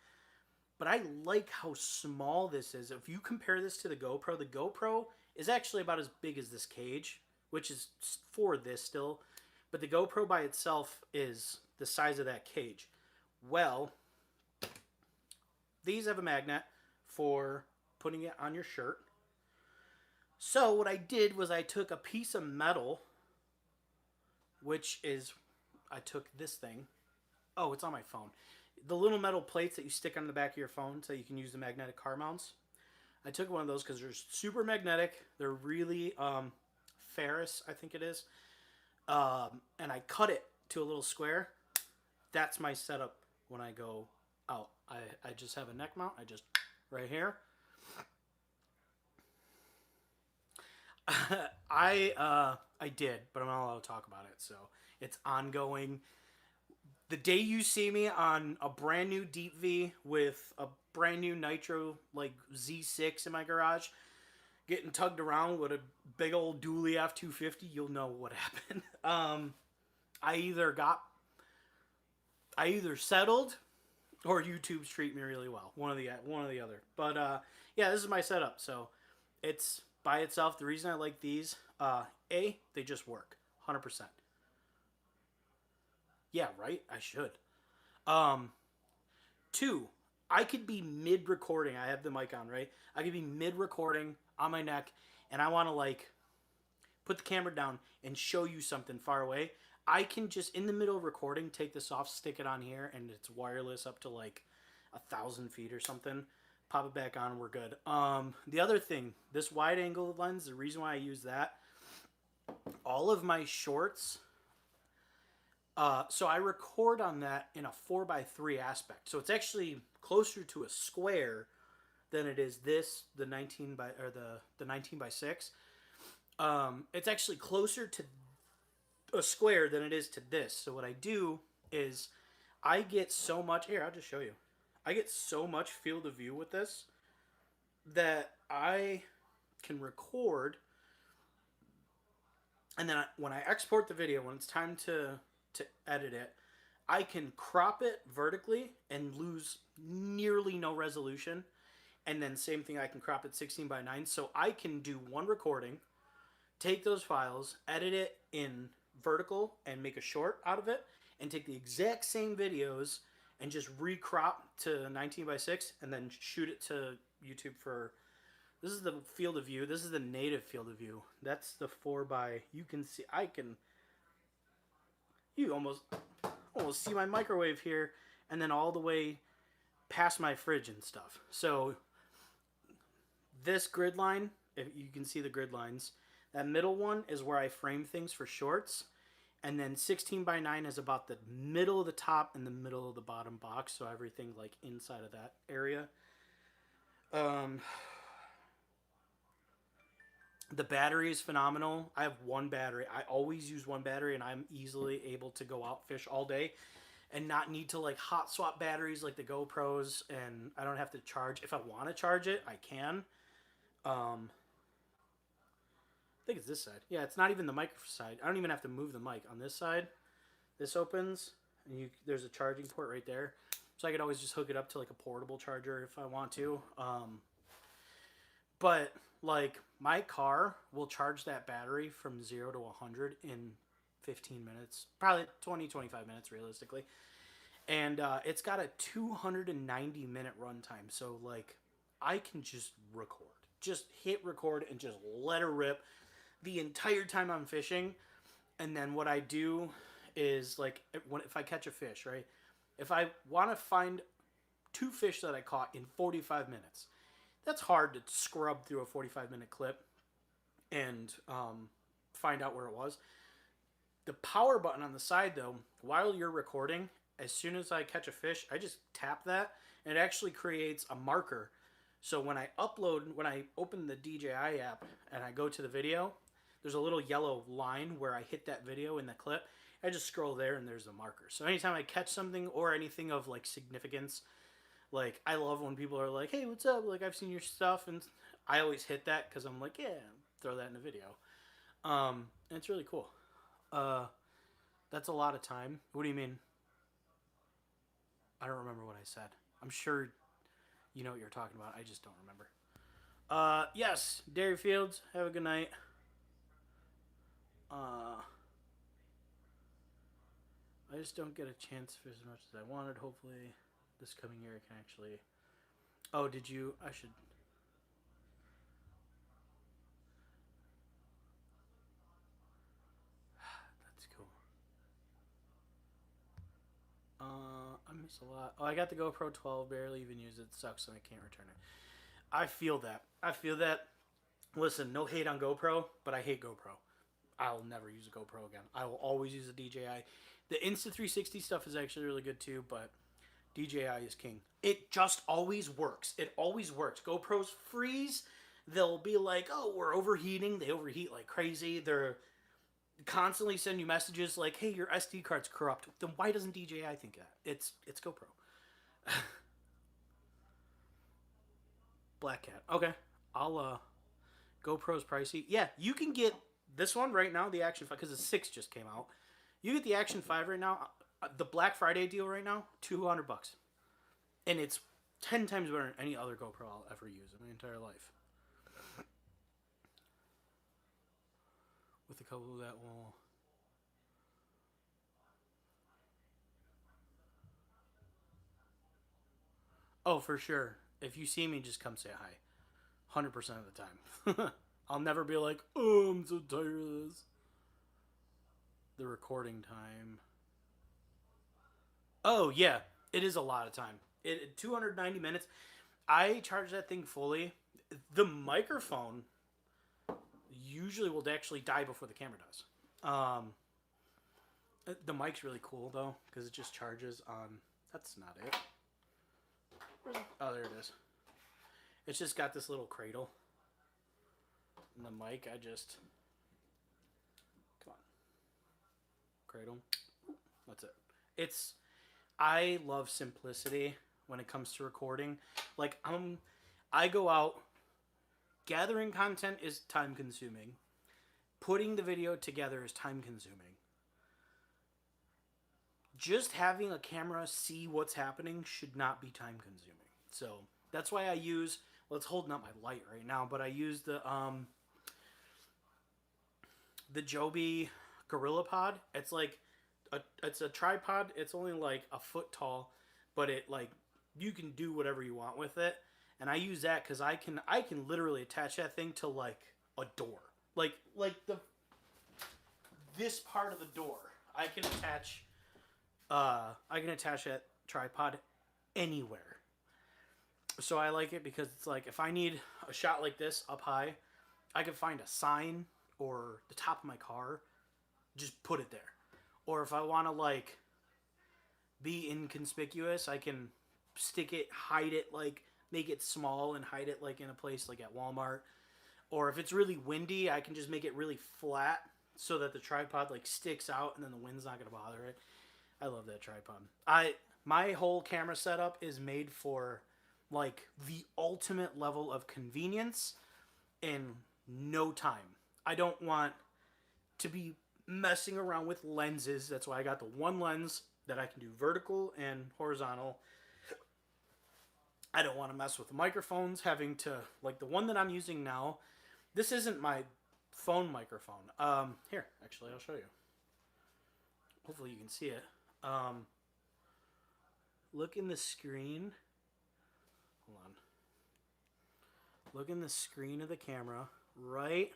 But I like how small this is. If you compare this to the GoPro is actually about as big as this cage, which is for this still. But the GoPro by itself is the size of that cage. Well, these have a magnet for putting it on your shirt. So what I did was I took a piece of metal, I took this thing. Oh, it's on my phone. The little metal plates that you stick on the back of your phone so you can use the magnetic car mounts. I took one of those because they're super magnetic. They're really ferrous, I think it is. And I cut it to a little square. That's my setup when I go out. I just have a neck mount. Right here. I did, but I'm not allowed to talk about it. So it's ongoing. The day you see me on a brand new Deep V with a brand new Nitro like Z6 in my garage, getting tugged around with a big old dually F250, you'll know what happened. I either settled or YouTube's treat me really well. One or the other. But yeah, this is my setup. So it's by itself. The reason I like these, they just work 100%. Yeah, right. I should. 2, I could be mid-recording. I have the mic on, right? I could be mid-recording on my neck, and I want to, like, put the camera down and show you something far away. I can just, in the middle of recording, take this off, stick it on here, and it's wireless up to, like, 1,000 feet or something. Pop it back on, we're good. The other thing, this wide-angle lens, the reason why I use that, all of my shorts... so I record on that in a 4x3 aspect. So it's actually closer to a square than it is the 19 by 6. It's actually closer to a square than it is to this. So what I do is I get so much, here, I'll just show you. I get so much field of view with this that I can record, and then when I export the video, when it's time to edit it, I can crop it vertically and lose nearly no resolution. And then same thing, I can crop it 16 by 9. So I can do one recording, take those files, edit it in vertical and make a short out of it, and take the exact same videos and just recrop to 19 by 6 and then shoot it to YouTube for... This is the field of view. This is the native field of view. That's the 4x... You can see... You almost see my microwave here, and then all the way past my fridge and stuff. So this grid line, if you can see the grid lines, that middle one is where I frame things for shorts, and then 16 by 9 is about the middle of the top and the middle of the bottom box, so everything like inside of that area. The battery is phenomenal. I have one battery. I always use one battery, and I'm easily able to go out fish all day. and not need to like hot swap batteries like the GoPros, and I don't have to charge. If I want to charge it, I can. I think it's this side. Yeah, it's not even the mic side. I don't even have to move the mic. On this side, this opens, and there's a charging port right there. So I could always just hook it up to like a portable charger if I want to. But like my car will charge that battery from 0 to 100 in 15 minutes. Probably 20, 25 minutes realistically. And it's got a 290-minute runtime. So like I can just record. Just hit record and just let her rip the entire time I'm fishing. And then what I do is like if I catch a fish, right? If I want to find 2 fish that I caught in 45 minutes, that's hard to scrub through a 45-minute clip and find out where it was. The power button on the side, though, while you're recording, as soon as I catch a fish, I just tap that, and it actually creates a marker. So when I open the DJI app and I go to the video, there's a little yellow line where I hit that video in the clip. I just scroll there, and there's the marker. So anytime I catch something or anything of like significance, like I love when people are like, "Hey, what's up? Like I've seen your stuff," and I always hit that because I'm like, "Yeah, throw that in the video." And it's really cool. That's a lot of time. What do you mean? I don't remember what I said. I'm sure you know what you're talking about. I just don't remember. Yes, Dairy Fields. Have a good night. I just don't get a chance to fish as much as I wanted. Hopefully, this coming year I can actually. Oh, did you? I should. That's cool. I miss a lot. Oh, I got the GoPro 12. Barely even use it. Sucks, and I can't return it. I feel that. Listen, no hate on GoPro, but I hate GoPro. I'll never use a GoPro again. I will always use a DJI. The Insta360 stuff is actually really good too, but DJI is king. It just always works. It always works. GoPros freeze. They'll be like, "Oh, we're overheating." They overheat like crazy. They're constantly send you messages like, "Hey, your SD card's corrupt." Then why doesn't DJI think that? It's GoPro. Black Cat. Okay. I'll GoPro's pricey. Yeah, you can get this one right now, the Action 5, because the 6 just came out. You get the Action 5 right now, the Black Friday deal right now, $200. And it's 10 times better than any other GoPro I'll ever use in my entire life. With a couple that will... Oh, for sure. If you see me, just come say hi. 100% of the time. I'll never be like, "Oh, I'm so tired of this." The recording time. Oh, yeah. It is a lot of time. 290 minutes. I charge that thing fully. The microphone usually will actually die before the camera does. The mic's really cool, though, because it just charges on... That's not it. Oh, there it is. It's just got this little cradle. And the mic, I just... Come on. Cradle. That's it. I love simplicity when it comes to recording. Like, I go out... Gathering content is time consuming. Putting the video together is time consuming. Just having a camera see what's happening should not be time consuming. So that's why I use... Well, it's holding up my light right now, but I use the Joby Gorilla Pod. It's like it's a tripod. It's only like a foot tall, but it like you can do whatever you want with it. And I use that because I can literally attach that thing to like a door, like this part of the door. I can attach that tripod anywhere. So I like it because it's like if I need a shot like this up high, I can find a sign or the top of my car, just put it there. Or if I want to like be inconspicuous, I can stick it, hide it, like make it small and hide it like in a place like at Walmart. Or if it's really windy, I can just make it really flat so that the tripod like sticks out and then the wind's not going to bother it. I love that tripod. My whole camera setup is made for like the ultimate level of convenience in no time. I don't want to be messing around with lenses. That's why I got the one lens that I can do vertical and horizontal. I don't want to mess with the microphones, having to, like the one that I'm using now. This isn't my phone microphone. Here, actually, I'll show you. Hopefully you can see it. Look in the screen. Hold on. Look in the screen of the camera right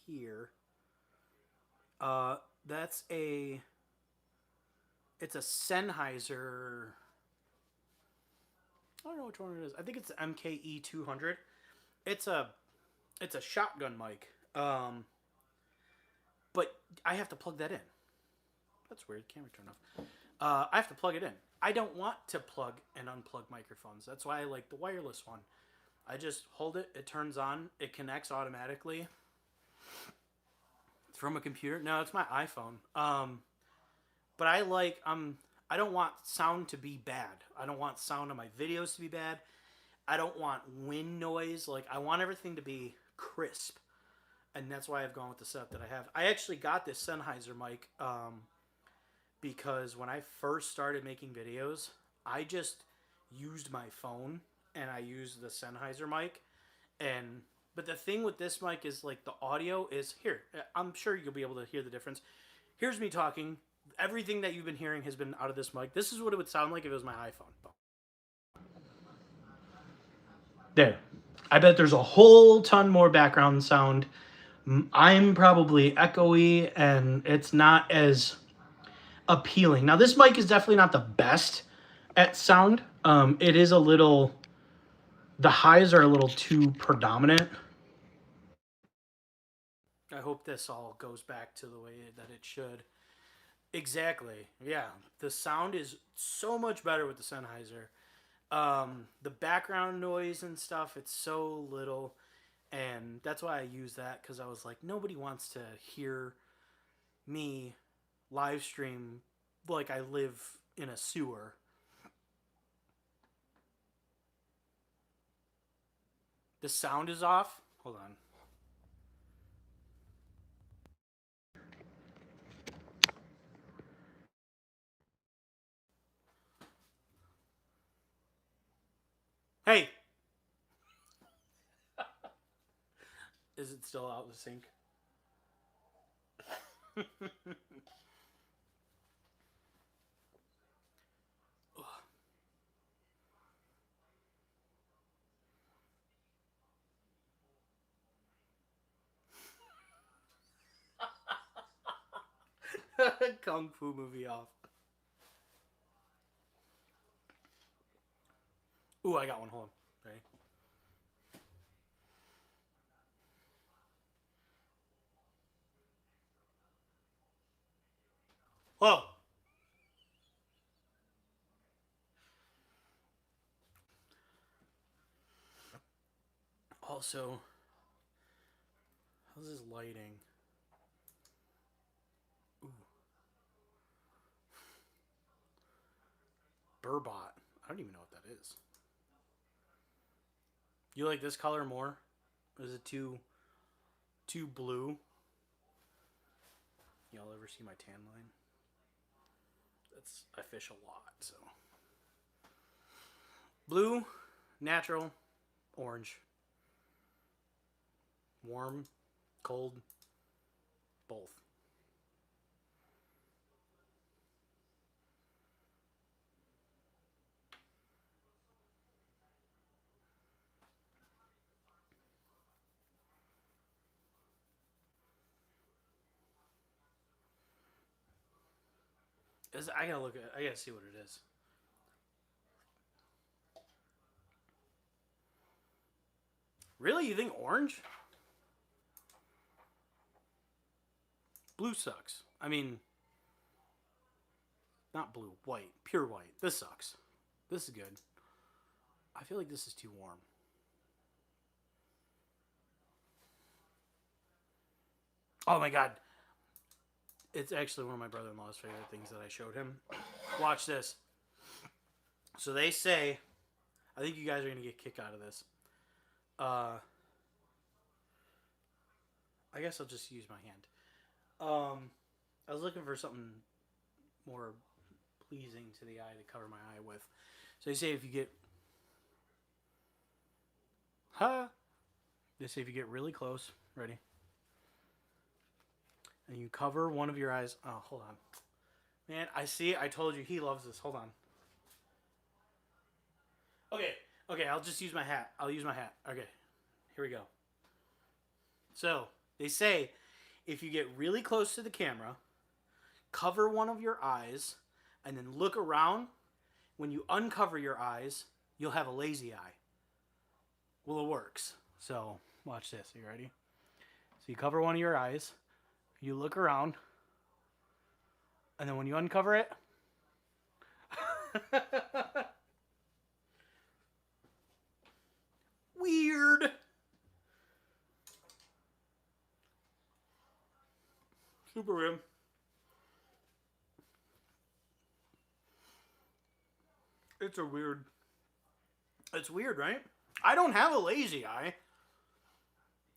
here. That's a. It's a Sennheiser. I don't know which one it is. I think it's the MKE 200. It's a shotgun mic. But I have to plug that in. That's weird. Camera turned off. I have to plug it in. I don't want to plug and unplug microphones. That's why I like the wireless one. I just hold it. It turns on. It connects automatically. It's from a computer. No, it's my iPhone. But I like I don't want sound to be bad. I don't want sound on my videos to be bad. I don't want wind noise. Like I want everything to be crisp. And that's why I've gone with the setup that I have. I actually got this Sennheiser mic because when I first started making videos, I just used my phone and I used the Sennheiser mic. But the thing with this mic is like the audio is here. I'm sure you'll be able to hear the difference. Here's me talking. Everything that you've been hearing has been out of this mic. This is what it would sound like if it was my iPhone. There. I bet there's a whole ton more background sound. I'm probably echoey and it's not as appealing. Now this mic is definitely not the best at sound. It is a little, the highs are a little too predominant. I hope this all goes back to the way that it should. Exactly. Yeah. The sound is so much better with the Sennheiser. The background noise and stuff, it's so little. And that's why I use that, because I was like, nobody wants to hear me live stream like I live in a sewer. The sound is off. Hold on. Hey! Is it still out of sync? Kung Fu movie off. Ooh, I got one. Hold on. Ready? Whoa! Also, how's this lighting? Ooh. Burbot. I don't even know what that is. You like this color more? Or is it too blue? Y'all ever see my tan line? I fish a lot, so. Blue, natural, orange. Warm, cold, both. I gotta look at. I gotta see what it is. Really, you think orange? Blue sucks. I mean, not blue, white, pure white. This sucks. This is good. I feel like this is too warm. Oh my god. It's actually one of my brother-in-law's favorite things that I showed him. Watch this. So they say, I think you guys are going to get a kick out of this. I guess I'll just use my hand. I was looking for something more pleasing to the eye to cover my eye with. So they say if you get... They say if you get really close, ready? And you cover one of your eyes. Oh, hold on. Man, I see it. I told you he loves this. Hold on. Okay, I'll just use my hat. I'll use my hat. Okay, here we go. So, they say if you get really close to the camera, cover one of your eyes, and then look around. When you uncover your eyes, you'll have a lazy eye. Well, it works. So, watch this. Are you ready? So, you cover one of your eyes. You look around, and then when you uncover it, weird. Super weird. It's weird, right? I don't have a lazy eye.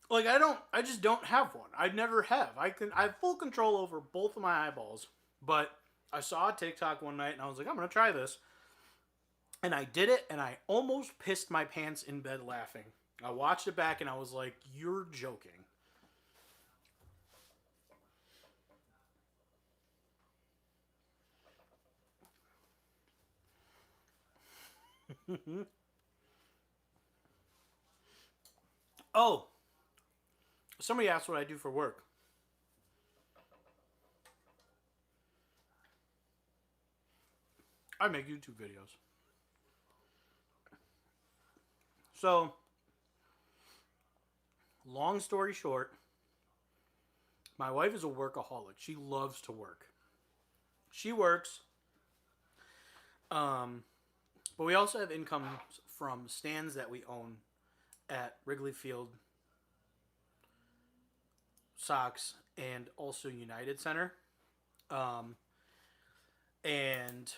Like, I just don't have one. I never have. I have full control over both of my eyeballs. But I saw a TikTok one night and I was like, I'm going to try this. And I did it and I almost pissed my pants in bed laughing. I watched it back and I was like, you're joking. Oh, somebody asked what I do for work. I make YouTube videos. So, long story short, my wife is a workaholic. She loves to work. She works. But we also have income from stands that we own at Wrigley Field, Sox, and also United Center. And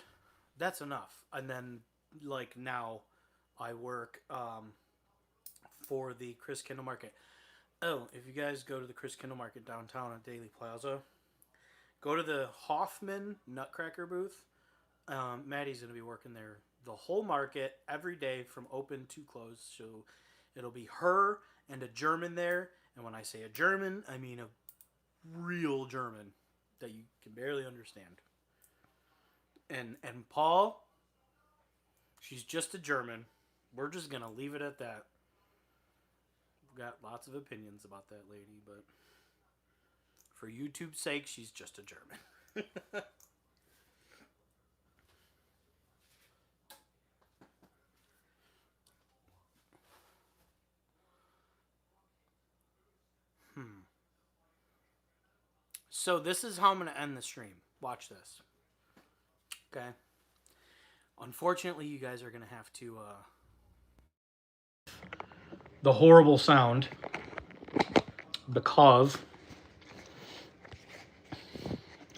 that's enough. And then, like, now I work for the Chris Kindle Market. Oh, if you guys go to the Chris Kindle Market downtown at Daily Plaza, go to the Hoffman Nutcracker booth. Maddie's going to be working there the whole market every day from open to close. So it'll be her and a German there. And when I say a German, I mean a real German that you can barely understand. And Paul, she's just a German. We're just going to leave it at that. We've got lots of opinions about that lady, but for YouTube's sake, she's just a German. So this is how I'm going to end the stream. Watch this. Okay? Unfortunately, you guys are going to have to... the horrible sound. Because...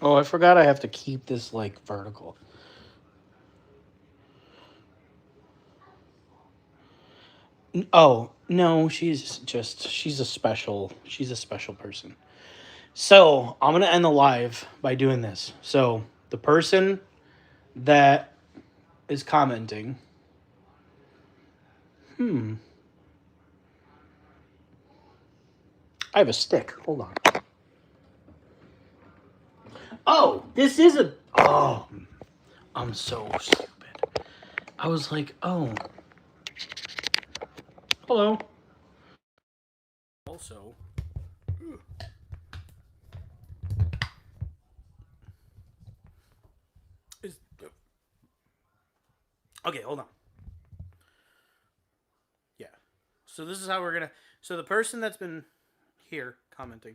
Oh, I forgot I have to keep this, like, vertical. Oh, no, she's a special person. So, I'm going to end the live by doing this. So, the person that is commenting... I have a stick. Hold on. Oh, this is a... Oh, I'm so stupid. I was like, oh. Hello. Also... Okay, hold on. Yeah. So this is how we're gonna... So the person that's been here commenting,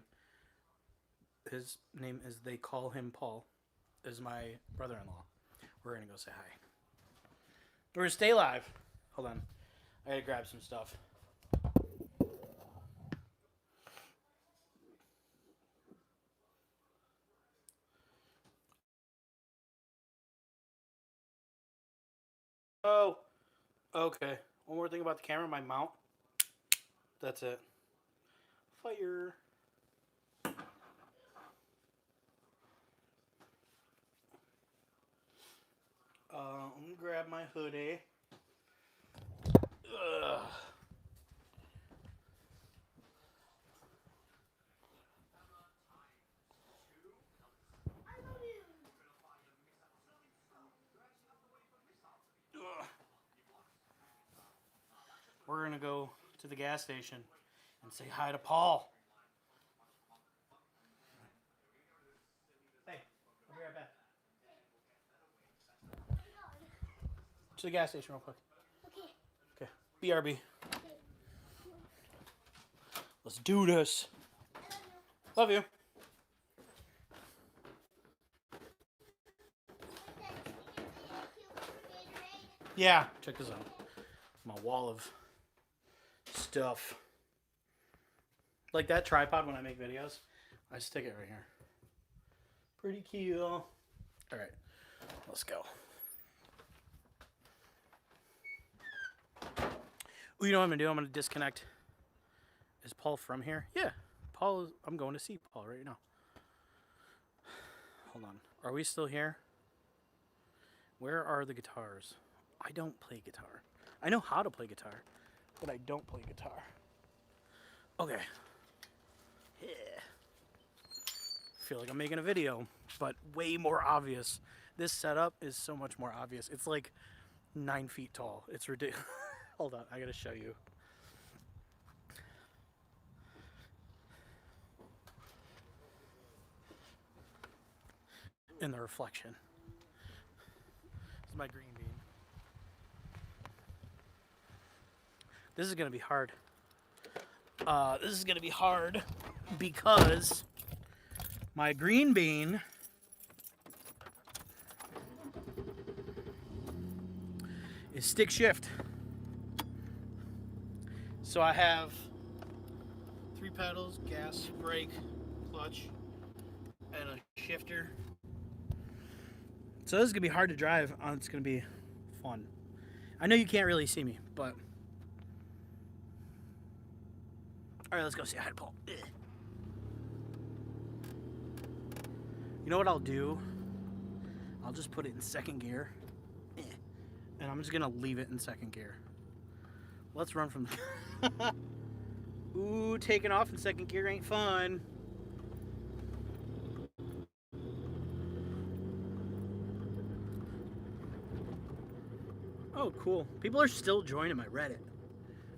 his name is, they call him Paul, is my brother-in-law. We're gonna go say hi. We're gonna stay live. Hold on. I gotta grab some stuff. Okay. One more thing about the camera, my mount. That's it. Fire. Let me grab my hoodie. Ugh. Ugh. We're gonna go to the gas station and say hi to Paul. Hey, I'll be right back. To the gas station real quick. Okay. Okay. BRB. Let's do this. Love you. Yeah. Check this out. My wall of stuff. Like that tripod when I make videos, I stick it right here. Pretty cool. All right. Let's go. Ooh, you know what I'm going to do? I'm going to disconnect. Is Paul from here? Yeah. Paul, I'm going to see Paul right now. Hold on. Are we still here? Where are the guitars? I don't play guitar. I know how to play guitar, but I don't play guitar. Okay. Yeah. I feel like I'm making a video, but way more obvious. This setup is so much more obvious. It's like 9 feet tall. It's ridiculous. Hold on, I gotta show you. In the reflection. This is my green bean. This is gonna be hard. This is gonna be hard because my green bean is stick shift. So I have 3 pedals, gas, brake, clutch, and a shifter. So this is gonna be hard to drive. It's gonna be fun. I know you can't really see me, but all right, let's go say hi to Paul. Ugh. You know what I'll do? I'll just put it in 2nd gear, and I'm just gonna leave it in 2nd gear. Let's run from. Ooh, taking off in 2nd gear ain't fun. Oh, cool. People are still joining my Reddit,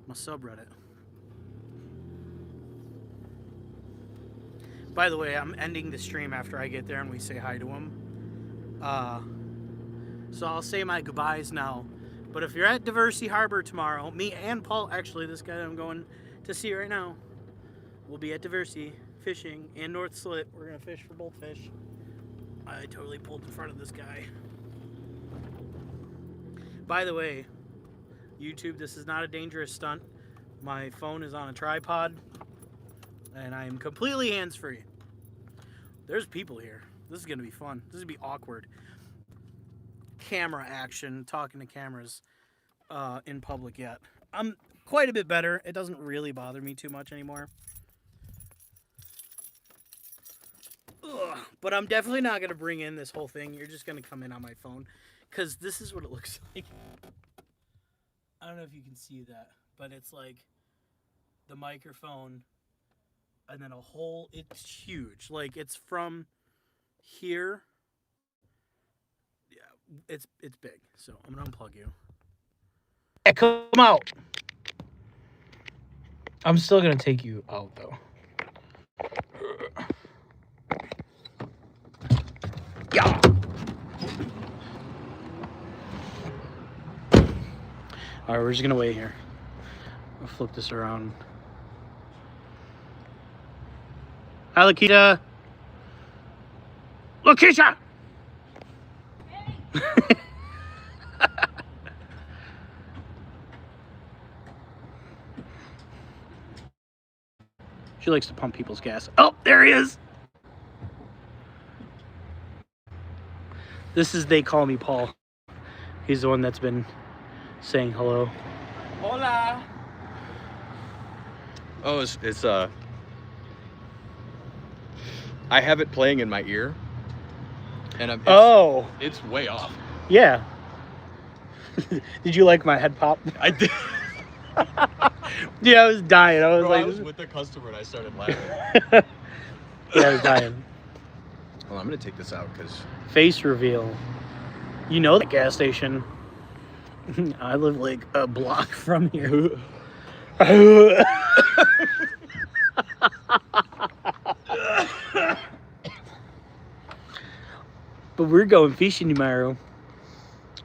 my subreddit. By the way, I'm ending the stream after I get there and we say hi to him. So I'll say my goodbyes now. But if you're at Diversey Harbor tomorrow, me and Paul, actually this guy I'm going to see right now, we'll be at Diversey fishing and North Slit. We're going to fish for both fish. I totally pulled in front of this guy. By the way, YouTube, this is not a dangerous stunt. My phone is on a tripod, and I am completely hands-free. There's people here. This is going to be fun. This is going to be awkward. Camera action, talking to cameras in public yet. I'm quite a bit better. It doesn't really bother me too much anymore. Ugh, but I'm definitely not going to bring in this whole thing. You're just going to come in on my phone. Because this is what it looks like. I don't know if you can see that, but it's like the microphone and then a whole, it's huge. Like it's from here. Yeah, it's big. So I'm going to unplug you. Yeah, come out. I'm still going to take you out though. Yeah. All right, we're just gonna wait here. I'll flip this around. Hi, Lakeisha. Lakeisha! Hey. She likes to pump people's gas. Oh, there he is. This is They Call Me Paul. He's the one that's been saying hello. Hola. Oh, it's I have it playing in my ear, and it's way off. Yeah. Did you like my head pop? I did. Yeah, I was dying. I was Bro, like, I was with the customer and I started laughing. yeah, I was dying. Well, I'm gonna take this out because Face reveal. You know the gas station. I live like a block from here. But we're going fishing tomorrow.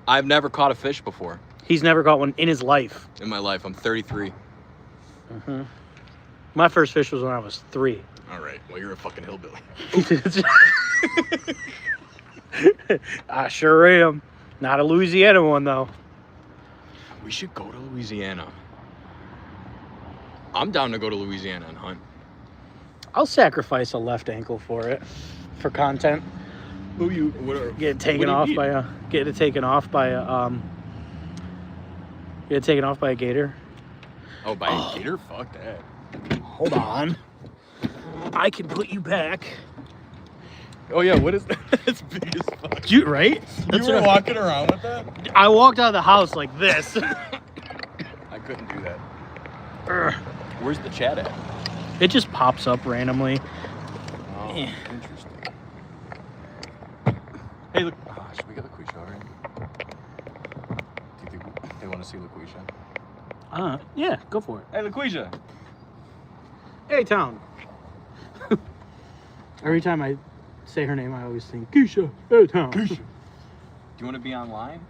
I've never caught a fish before He's never caught one in his life. in my life. I'm 33. Mm-hmm. My first fish was when I was 3. All right. Well, you're a fucking hillbilly. I sure am. Not a Louisiana one though. We should go to Louisiana. I'm down to go to Louisiana and hunt. I'll sacrifice a left ankle for it, for content. Who you? Get it taken off by a. Get it taken off by a. Get it taken off by a gator. Oh, by a gator? Fuck that. Hold on. I can put you back. Oh yeah, what is that? That's big as fuck. Dude, right? That's You were what walking around with that? I walked out of the house like this. I couldn't do that. Ugh. Where's the chat at? It just pops up randomly. Oh, Yeah. interesting. Hey, look. Oh, should we get LaQuisha already? Do you think they want to see LaQuisha? Yeah, go for it. Hey, LaQuisha. Hey, town. Every time I say her name, I always think Keisha. Hey, town. Do you want to be online?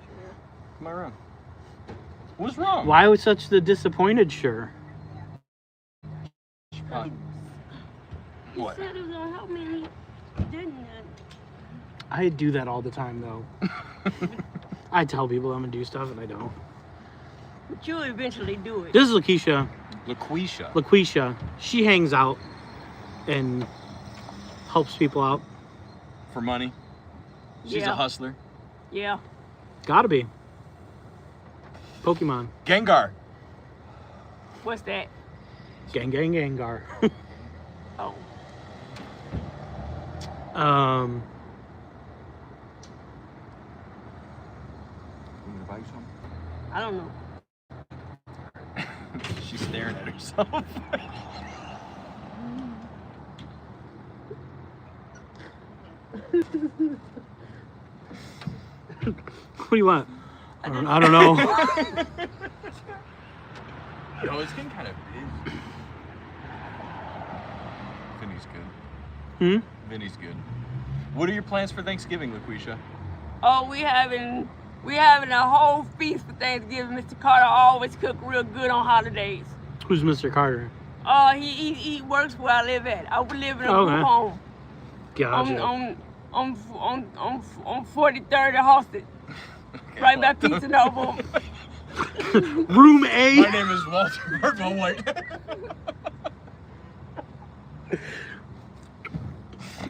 Sure. Come around. What's wrong? Why was such the disappointed sure? What? He said it was gonna help me, and he didn't. I do that all the time, though. I tell people I'm gonna do stuff and I don't. But you'll eventually do it. This is LaQuisha. LaQuisha. She hangs out and helps people out. For money. She's a hustler. Yeah. Gotta be. Pokemon. Gengar. What's that? Gengar. Oh. You want me to buy you something? I don't know. She's staring at herself. What do you want? I don't know. Yo, it's getting kind of big. Vinny's good. Vinny's good. What are your plans for Thanksgiving, LaQuisha? Oh, we having a whole feast for Thanksgiving. Mr. Carter always cook real good on holidays. Who's Mr. Carter? He works where I live at. I live in a Okay. group home. Gotcha. On 43rd and Halsted. Right by Pizza Noble. Room A. My name is Walter Hartwell White.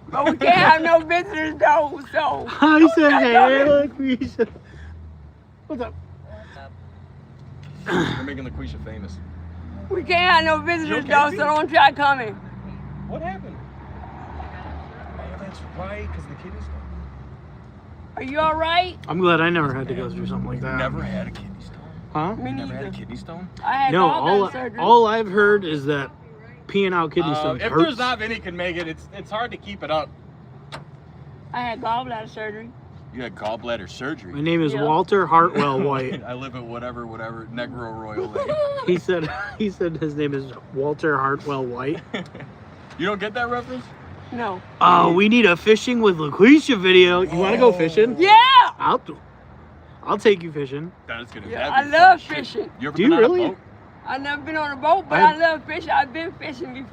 But we can't have no visitors though, so. I said, hey, LaQuisha. What's up? We're making LaQuisha famous. We can't have no visitors okay, though, dude? so don't try coming. What happened? Oh, that's right, because the kidney stone. Are you alright? I'm glad I never had to go through something like that. Never had a kidney stone. Huh? Me Never had a neither. kidney stone? I had No, gallbladder surgery. all I've heard is that peeing out kidney stones If hurts. there's not, Vinny can make it. It's hard to keep it up. I had gallbladder surgery. You had gallbladder surgery. My name is Yeah. Walter Hartwell White. I live at whatever, Negro Royal Lane. He said his name is Walter Hartwell White. You don't get that reference? No. Oh, we need a fishing with LaQuisha video. You want to go fishing? Yeah! I'll take you fishing. That's gonna. Yeah, that'd I be love fun shit. fishing. You ever Do been you on a really? boat? I've never been on a boat, but I love fishing. I've been fishing before.